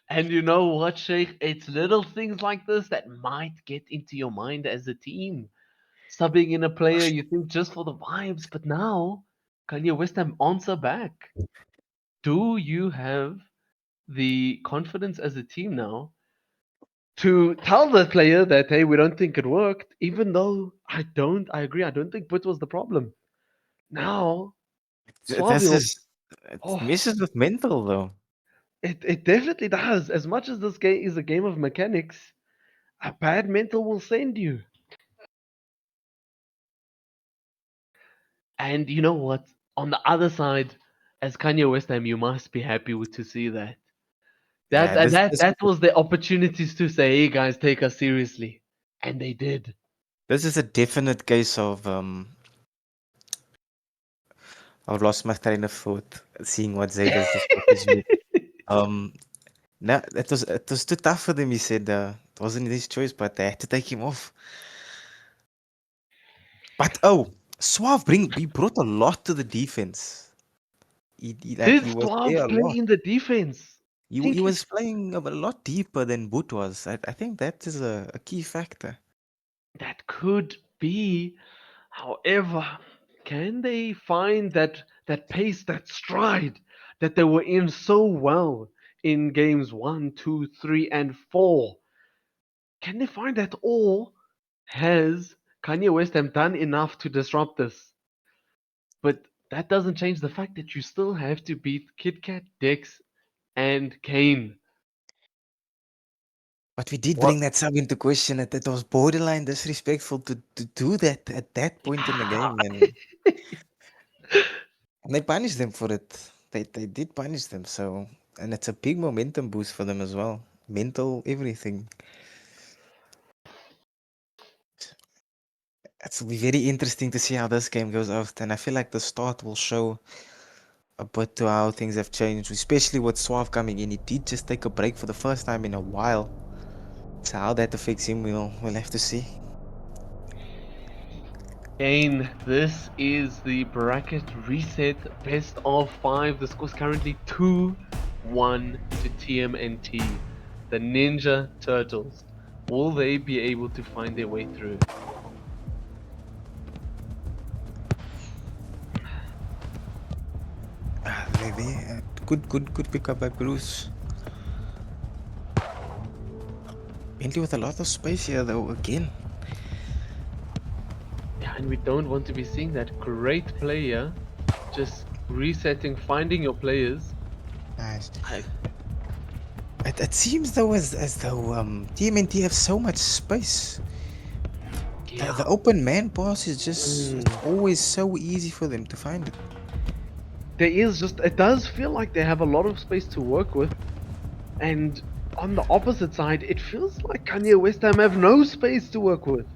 And you know what, Sheikh? It's little things like this that might get into your mind as a team. Subbing in a player you think just for the vibes, but now Kanye West Ham answer back. Do you have the confidence as a team now to tell the player that hey, we don't think it worked, even though I agree, I don't think Put was the problem. Now Suave This will is it oh messes with mental though. it definitely does. As much as this game is a game of mechanics, a bad mental will send you. And you know what? On the other side, as Kanye West Ham, you must be happy with to see that. That Yeah, and this that this that was the opportunities to say, hey guys, take us seriously. And they did. this is a definite case of I've lost my train of thought seeing what Zayda's just messaged me. Um, no, it was too tough for them. He said it wasn't his choice, but they had to take him off. But oh, he brought a lot to the defense. He Did was there Suave a play lot. in the defense? He Think was he's playing a lot deeper than Boot was. I think that is a key factor. that could be. However, can they find that pace, that stride that they were in so well in games 1, 2, 3, and 4? Can they find that, or has Kanye West have done enough to disrupt this? But that doesn't change the fact that you still have to beat Kit Kat, Dex, and Kane. But we did What? bring that sub into question. That was borderline disrespectful to do that at that point in the game, and they punished them for it. They did punish them. So, and it's a big momentum boost for them as well. Mental, everything. It will be very interesting to see how this game goes out, and I feel like the start will show a bit to how things have changed, especially with Suave coming in. He did just take a break for the first time in a while. So how that affects him, we'll have to see. Kane, this is the bracket reset best of 5. The score's currently 2-1 to TMNT. The Ninja Turtles. Will they be able to find their way through? Maybe good pick up by Bruce. Bentley with a lot of space here though again. Yeah, and we don't want to be seeing that great player just resetting, finding your players. Nice. I, It seems though as though TMNT have so much space. yeah. The open man pass is just Mm. it's always so easy for them to find it. There is just, it does feel like they have a lot of space to work with. And on the opposite side, it feels like Kanye West Ham have no space to work with.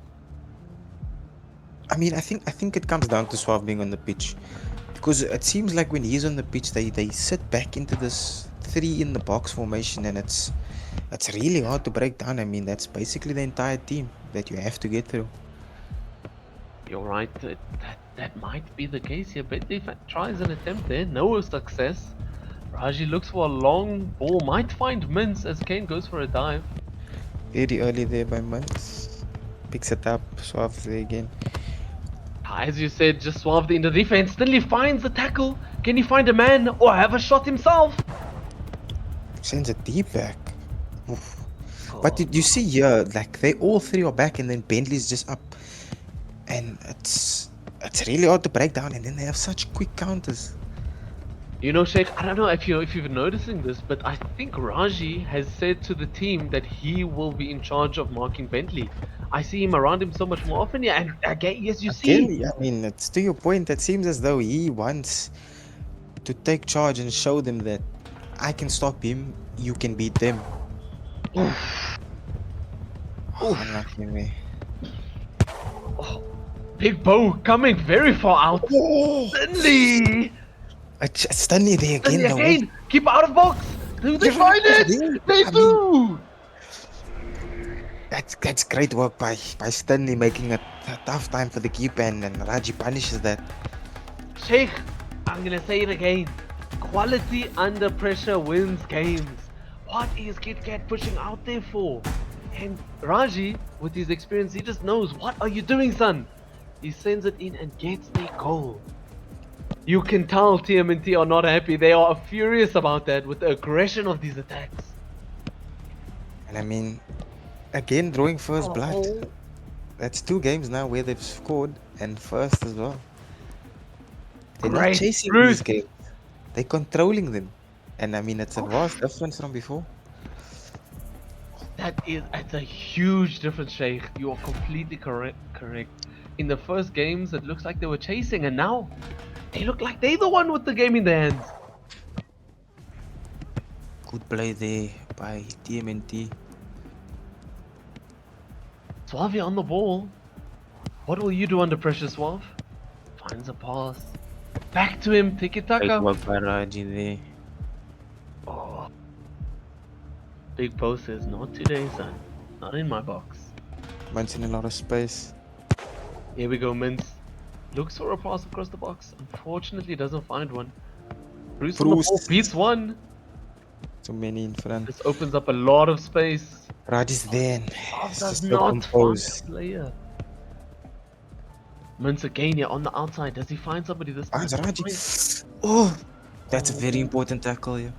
I mean, I think it comes down to Suave being on the pitch, because it seems like when he's on the pitch, they sit back into this three in the box formation, and it's really hard to break down. I mean, that's basically the entire team that you have to get through. You're right, that might be the case here. Bentley tries an attempt there, no success. Raji looks for a long ball, might find Mince as Kane goes for a dive. Very early there by Muntz. Picks it up, Suave there again. As you said, just swerved into defense. Stanley finds the tackle. Can he find a man or have a shot himself? Sends it deep back. Oof. Oh, But you see here, like they all three are back, and then Bentley's just up, and it's really hard to break down. And then they have such quick counters. you know, Sheikh, I don't know if you're noticing this, but I think Raji has said to the team that he will be in charge of marking Bentley. I see him around him so much more often, yeah, and again, yes, you Again, see. I mean, it's to your point. It seems as though he wants to take charge and show them that I can stop him, you can beat them. Oof. Oof. Unlucky me. Oh, Big Bo coming very far out. Stanley! Stanley there Stanley again, though. eh? again! Keep out of box! Do they You're find right it? there. They I mean, do! that's great work by Stanley, making it a tough time for the keeper, and Raji punishes that. Sheikh, I'm gonna say it again. Quality under pressure wins games. What is Kit Kat pushing out there for? And Raji, with his experience, he just knows, what are you doing, son? He sends it in and gets the goal. You can tell TMNT are not happy. They are furious about that with the aggression of these attacks. And I mean, again, drawing first blood. Oh. That's 2 games now where they've scored, and first as well. They're not Great, chasing Bruce. these games. They're controlling them. And I mean, it's a vast difference from before. That's a huge difference, Sheikh. You are completely correct. In the first games, it looks like they were chasing, and now they look like they're the one with the game in their hands. Good play there by TMNT. Suave on the ball. What will you do under pressure, Suave? Finds a pass. Back to him, Tiki Great Taka. work by Raji there. Oh. Big Bo says, not today, son. Not in my box. Man's in a lot of space. Here we go, Mince. Looks for a pass across the box. Unfortunately, doesn't find one. Bruce on the ball beats one. Too many in front. This opens up a lot of space. Raji's there. and Suave it's does just so not find composed. a player. Mince again here on the outside. Does he find somebody this time? Finds Raji. Finds Oh, that's a very important tackle here.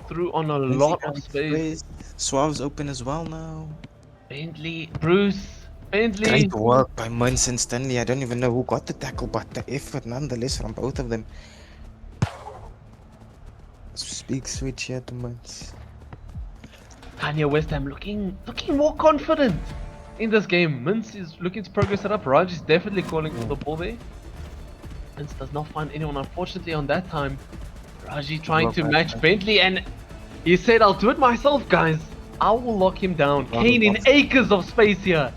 through on a Bentley lot now of in space. Suave's open as well now. Bentley, Bruce, Bentley. Great work by Muns and Stanley. I don't even know who got the tackle, but the effort nonetheless from both of them. Big switch here to Muns. Kanye West Ham looking more confident in this game. Mince is looking to progress it up. Raj is definitely calling for the ball there. Mince does not find anyone, unfortunately, on that time. Raji trying to match Bentley, and he said, I'll do it myself, guys. I will lock him down. Kane in acres of space here.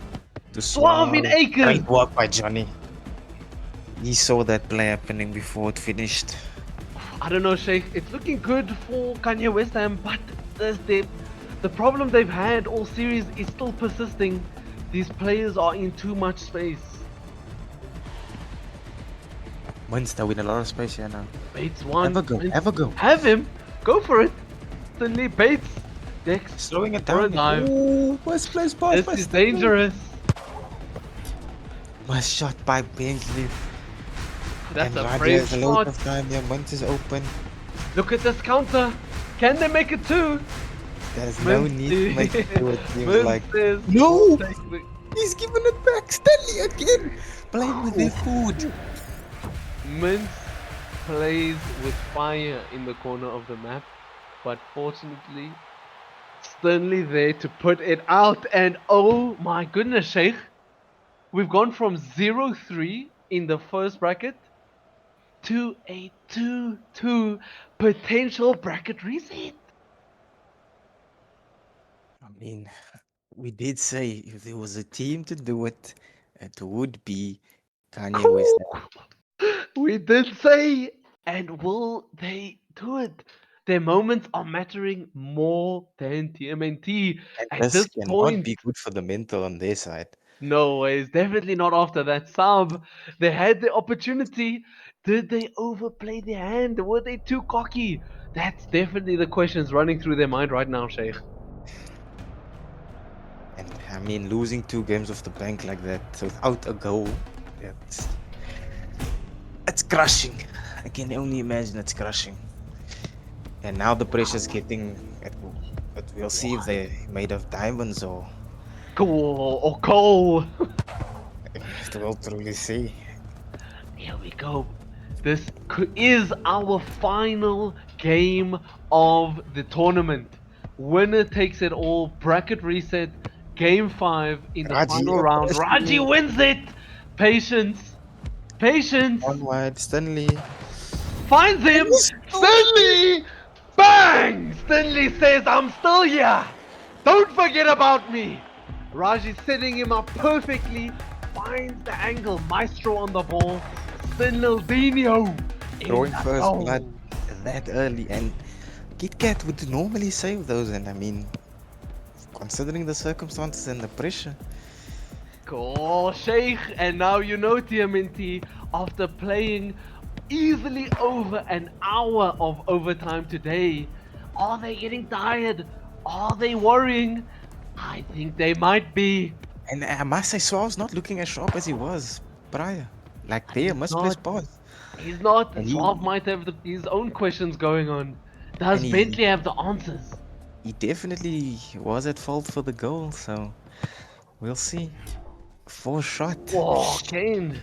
To Suave in acres. Great work by Johnny. He saw that play happening before it finished. I don't know, Sheikh. It's looking good for Kanye West Ham, but the problem they've had all series is still persisting. These players are in too much space. Munster with a lot of space here now. Bates one. Have a go, have a go. Have him. Go for it. Stanley Bates. Dex. Slowing it For a down. dive. Ooh, first place pass This by is Stanley. dangerous. Nice shot by Bentley. That's and a Raji brave has a lot shot. of time here. Muns is open. Look at this counter. Can they make it two? There's no need to make it do it. He was Mince like, says, no! take the- He's giving it back. Stanley again. Playing with their food. Mince plays with fire in the corner of the map, but fortunately, Stanley there to put it out. And oh my goodness, Sheikh, we've gone from 0-3 in the first bracket to a 2-2 potential bracket reset. I mean, we did say if there was a team to do it, it would be Kanye West. We did say, and will they do it? Their moments are mattering more than TMNT And at this this cannot point. be good for the mental on their side. No ways, definitely not after that sub. They had the opportunity. Did they overplay their hand? Were they too cocky? That's definitely the questions running through their mind right now, Sheikh. And I mean, losing 2 games off the bank like that without a goal, it's crushing. I can only imagine it's crushing. And now the pressure's getting. But we'll see if they're made of diamonds or. Cool or coal. We'll truly see. Here we go. This is our final game of the tournament. Winner takes it all. Bracket reset. Game 5 in the Raji, final round. Raji wins it. Patience. Patience. Onward, Stanley. Finds him. Stanley. Bang. Stanley says, I'm still here. Don't forget about me. Raji's setting him up perfectly. finds the angle. Maestro on the ball. Sinaldinho in Throwing the first blood goal. that early, and Kit Kat would normally save those, and I mean, considering the circumstances and the pressure, Goal, Sheikh. And now you know TMNT, after playing easily over an hour of overtime today, are they getting tired? Are they worrying? I think they might be. and I must say, Suave's not looking as sharp as he was prior. Like there, He's misplaced not. pass, He's not. and Suave he might have his own questions going on. and Does he Bentley have the answers? he definitely was at fault for the goal. So we'll see. For shot, Whoa, Kane.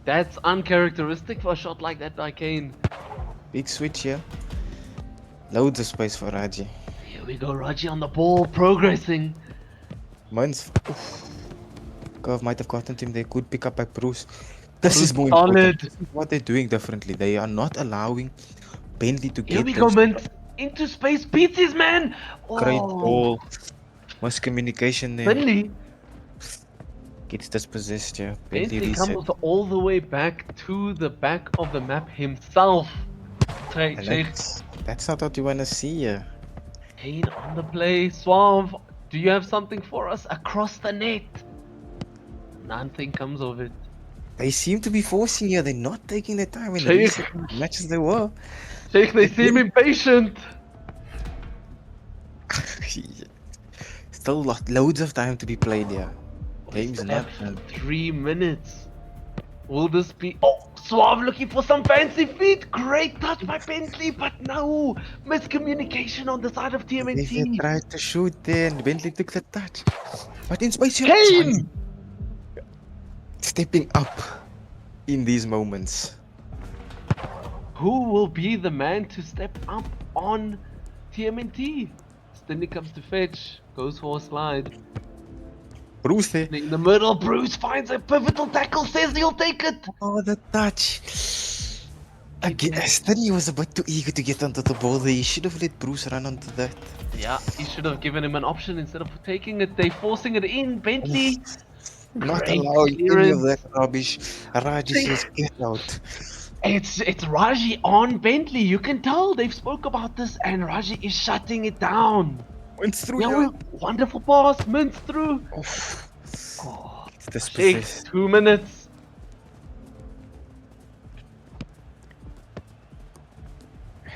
That's uncharacteristic for a shot like that by Kane. big switch here. Loads of space for Raji. Here we go, Raji on the ball, progressing. Mons, Curve might have gotten to him. They could pick up by Bruce. This is more Solid. important. This is what they're doing differently. They are not allowing Bentley to Here get we go, those Mint. Into space, beats his man. great Oh, ball. Miscommunication there. Bentley. Gets dispossessed, yeah. Bentley reset. comes all the way back to the back of the map himself. And Sheikh. that's not what you want to see here. Kane on the play. Suave, do you have something for us across the net? Nothing comes of it. They seem to be forcing here. They're not taking their time in the Sheikh. recent matches they were. Sheikh, they seem impatient. Still loads of time to be played here. We Game's still not have done. 3 minutes. Will this be... Oh, Suave looking for some fancy feet. Great touch by Bentley, but no. Miscommunication on the side of They TMNT. tried to shoot there and Bentley took the touch. But in space here, Kane! stepping up in these moments. Who will be the man to step up on TMNT? Stindy comes to fetch, goes for a slide. Bruce there. In the middle, Bruce finds a pivotal tackle, says he'll take it. Oh, the touch. Again, Stinny was a bit too eager to get onto the ball there. He should have let Bruce run onto that. Yeah, he should have given him an option instead of taking it. They're forcing it in. Bentley. Not Great allowing any of clearance. that rubbish. Raji says, get out. It's Raji on Bentley. You can tell they've spoke about this, and Raji is shutting it down. Went through Yeah, here. wonderful pass, Mints through. Oh, It's this Sheikh, possess. 2 minutes.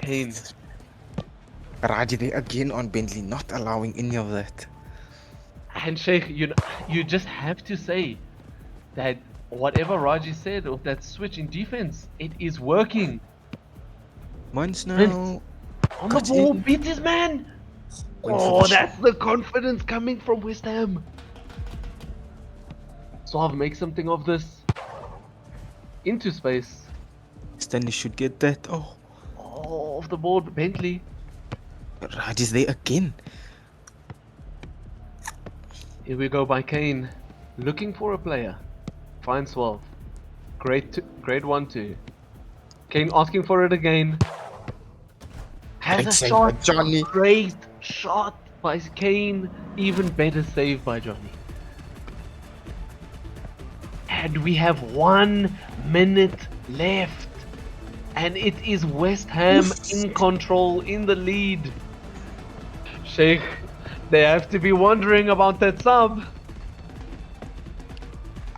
Kane. Raji there again on Bentley, not allowing any of that. And Sheikh, you just have to say that whatever Raji said of that switch in defense, it is working. Mons now. Mints. On the Comes ball, in. beats his man. Went for Oh, the that's the confidence coming from West Ham. Suave make something of this. Into space. Stanley should get that. Oh, Oh, off the ball, Bentley. Raji's there again. Here we go by Kane. Looking for a player. Finds Suave. Great 1-2. Kane asking for it again. Has Great a save by shot. Johnny. Great shot by Kane. Even better save by Johnny. And we have 1 minute left. And it is West Ham in control, in the lead. Sheikh, they have to be wondering about that sub.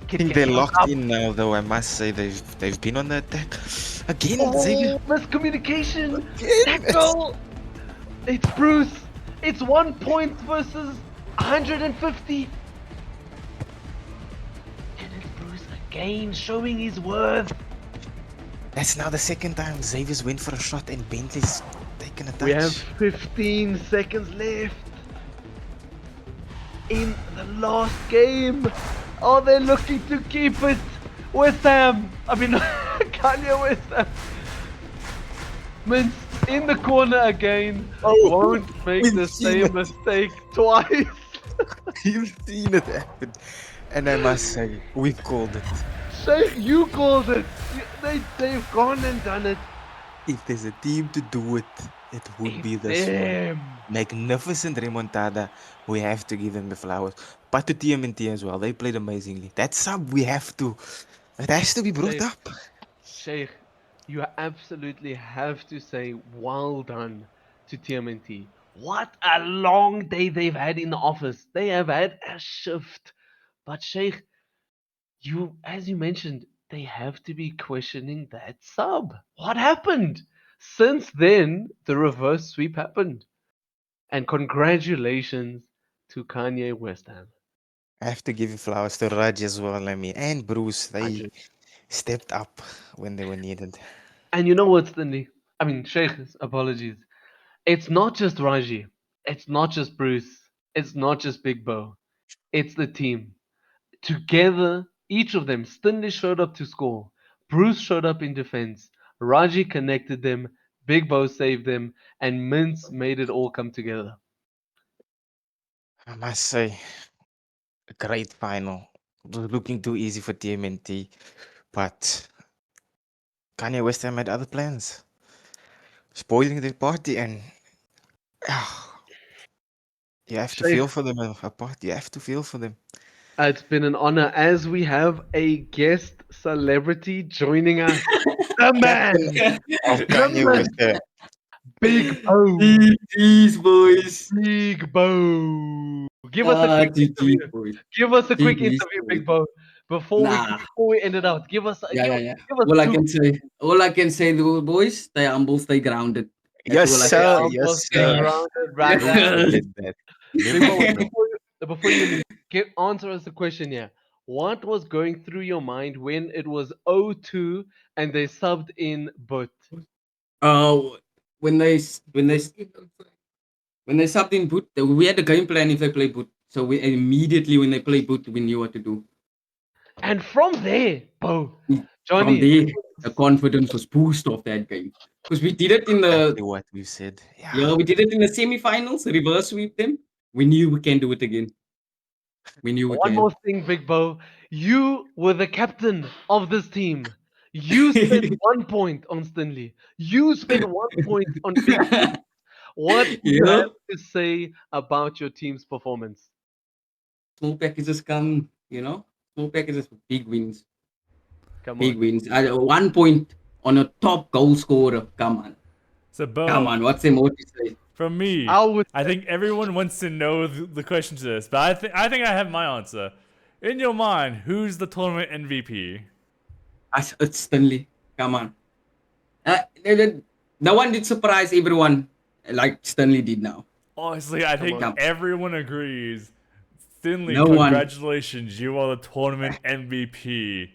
I think they're locked in now, though. I must say they've been on the attack again. Xavier. Oh, miscommunication. Again. Tackle. It's Bruce. It's 1 point versus 150. And it's Bruce again showing his worth. That's now the second time Xavier's went for a shot and Bentley's taken a touch. We have 15 seconds left in the last game. Are they looking to keep it? West Ham. I mean, Kanye West Ham. Mince in the corner again. Won't make we've the seen same it. mistake twice. You've seen it happen. And I must say, we've called it. Sheikh, you called it. They've gone and done it. If there's a team to do it, it would be this one. Damn. Magnificent remontada. We have to give them the flowers. But to TMNT as well, they played amazingly. That sub we have to. It has to be brought Sheikh, up. Sheikh, you absolutely have to say well done to TMNT. What a long day they've had in the office. They have had a shift. But Sheikh, as you mentioned, they have to be questioning that sub. What happened? Since then, the reverse sweep happened. And congratulations to Kanye West Ham. I have to give you flowers to Raj as well, I mean, and Bruce. They 100. stepped up when they were needed. And you know what, Stanley? I mean, Sheikh, apologies. It's not just Raji. It's not just Bruce. It's not just Big Bo. It's the team. Together, each of them, Stanley showed up to score. Bruce showed up in defense. Raji connected them. Big Bo saved them. And Mince made it all come together. I must say, a great final. It was looking too easy for TMNT, but Kanye West Ham had other plans, spoiling the party, and you have to Sheikh, feel for them apart. You have to feel for them. it's been an honor as we have a guest celebrity joining us. The man, Of the Kanye man, West Ham. Big Bo. GG's, boys. Big Bo. Give us a quick GG's, interview. boys. Give us a quick GG's, interview, boys. Big Bo. Nah. Before we end it out, give us Yeah. give us All I two. can say, though, boys, stay humble, stay grounded. That's Yes, all I Stay can sir. say. humble, Yes, stay sir. grounded, Never brother. forget that. Big Never Bo, forget. before you leave, answer us the question here. What was going through your mind when it was 0-2 and they subbed in But? When they subbed in boot, we had a game plan if they play boot. So we immediately when they play boot, we knew what to do. And from there, Bo, From Johnny, there, the confidence was boosted off that game because we did it in Exactly the what we said. yeah we did it in the semi-finals, reverse sweep them. We knew we can do it again. We knew we one can. more thing, Big Bo. You were the captain of this team. You spent 1 point on Stanley. You spent 1 point on Big. What do you Yeah. have to say about your team's performance? Small packages come, small packages with big wins. Come Big on. wins. 1 point on a top goal scorer. Come on. So, Come Bo, on. What's there more to say? from me, I would I think everyone wants to know the question to this, but I think I have my answer. In your mind, who's the tournament MVP? It's Stanley. Come on. No one did surprise everyone like Stanley did now. Honestly, I think on. everyone agrees. Finley, No one. congratulations, you are the tournament MVP.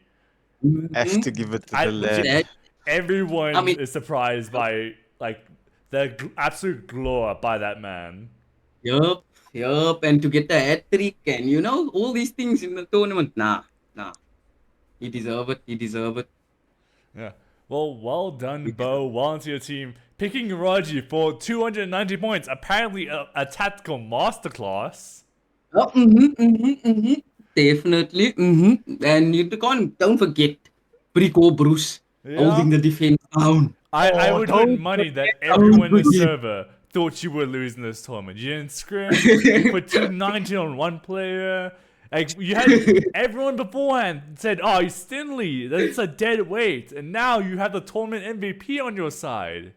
Have to give it to the lad. That- Everyone I mean- is surprised by the absolute glory by that man. Yup. And to get the hat trick and all these things in the tournament. Nah. He deserve it. Yeah. Well done, Bo. Well done to your team. Picking Raji for 290 points. Apparently a tactical masterclass. Oh, definitely. And don't forget Brico Bruce holding the defense down. I would put don't money that forget everyone in the about it. server thought you were losing this tournament. You didn't scrim. You put 290 on one player. Like you had everyone beforehand said, "Oh, he's Stinley. That's a dead weight." And now you have the tournament MVP on your side.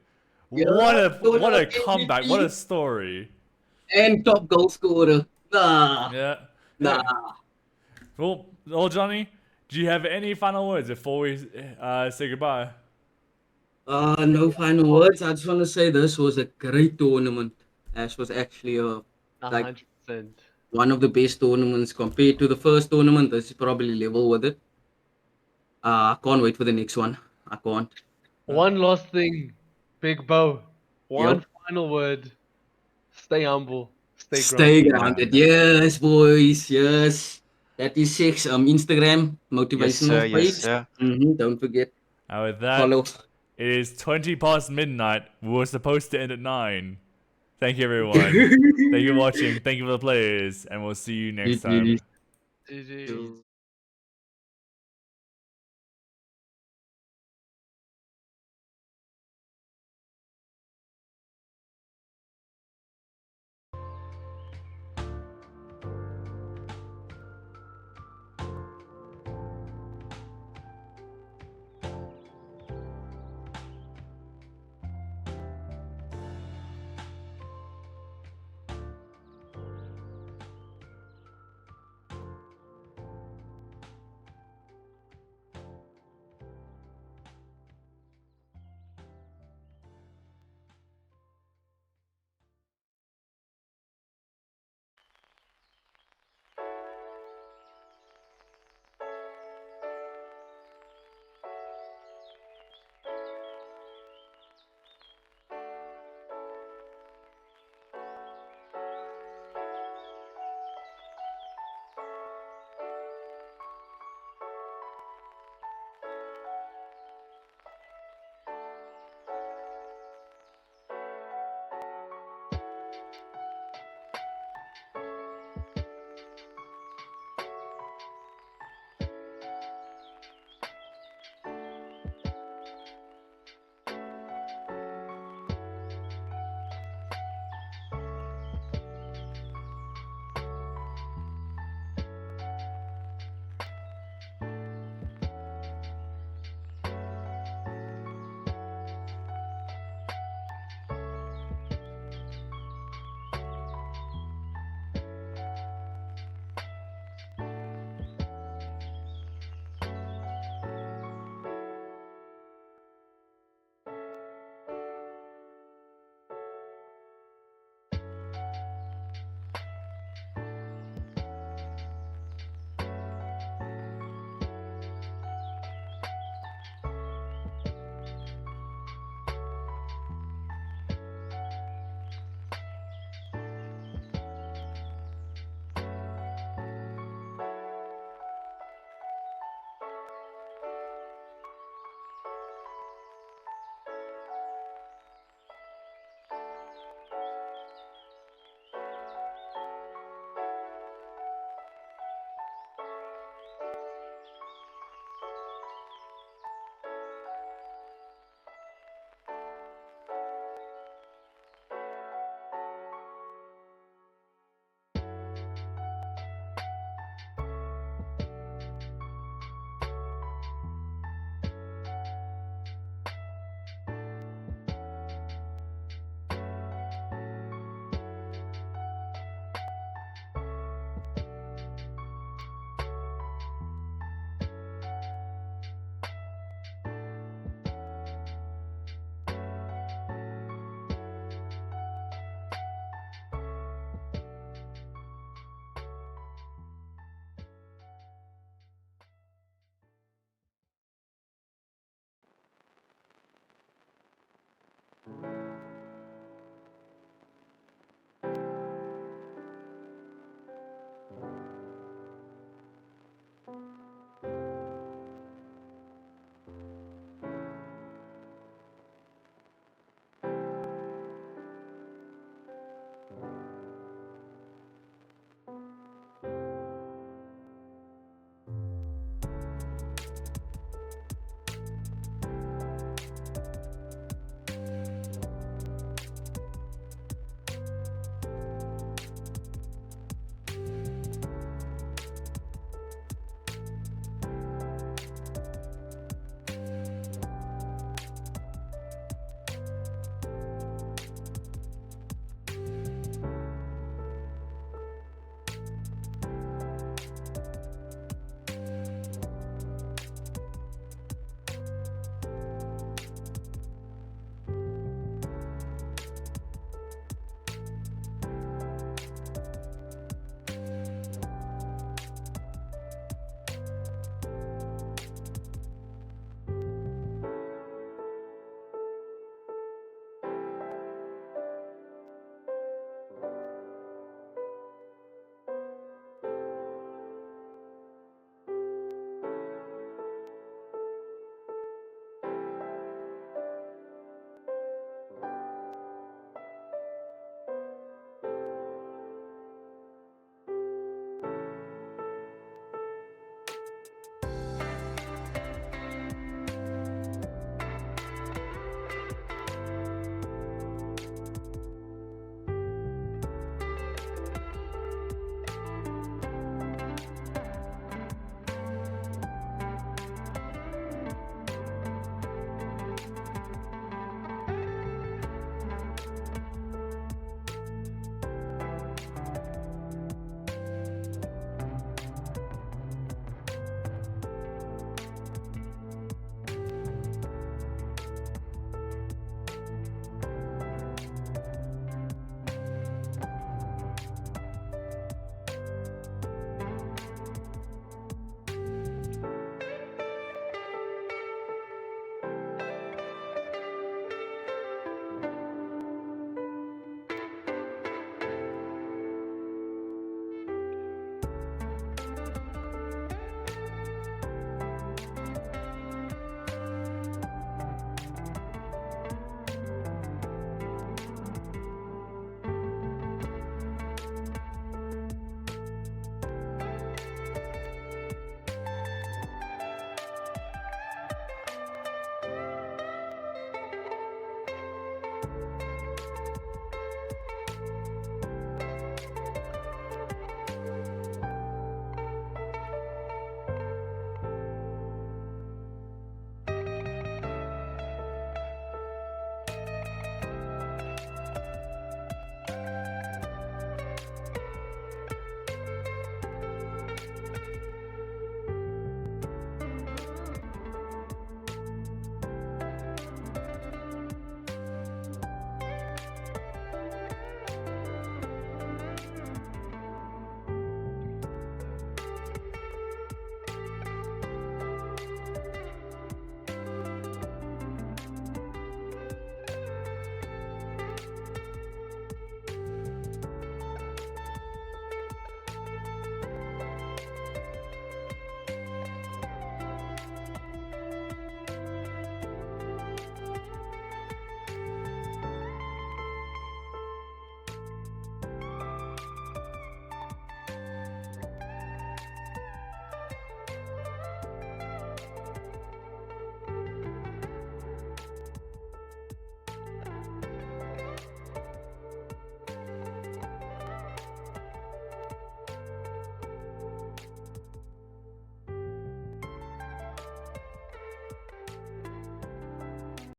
Yeah, what a tournament comeback! MVP. What a story! And top goal scorer. Nah. Yeah. Well, Johnny, do you have any final words before we say goodbye? No final words. I just want to say this was a great tournament. This was actually 100%. one of the best tournaments compared to the first tournament. This is probably level with it. I can't wait for the next one. I can't. One last thing, Big Bo. One Yep. final word. Stay humble. Stay Stay grounded. grounded. Yes, boys. Yes. That is six. Instagram motivational Yes, sir. Yes, page. sir. Don't forget. And with that, Follow. it is 20 past midnight. We were supposed to end at 9. Thank you, everyone. Thank you for watching. Thank you for the players. And we'll see you next time. GG.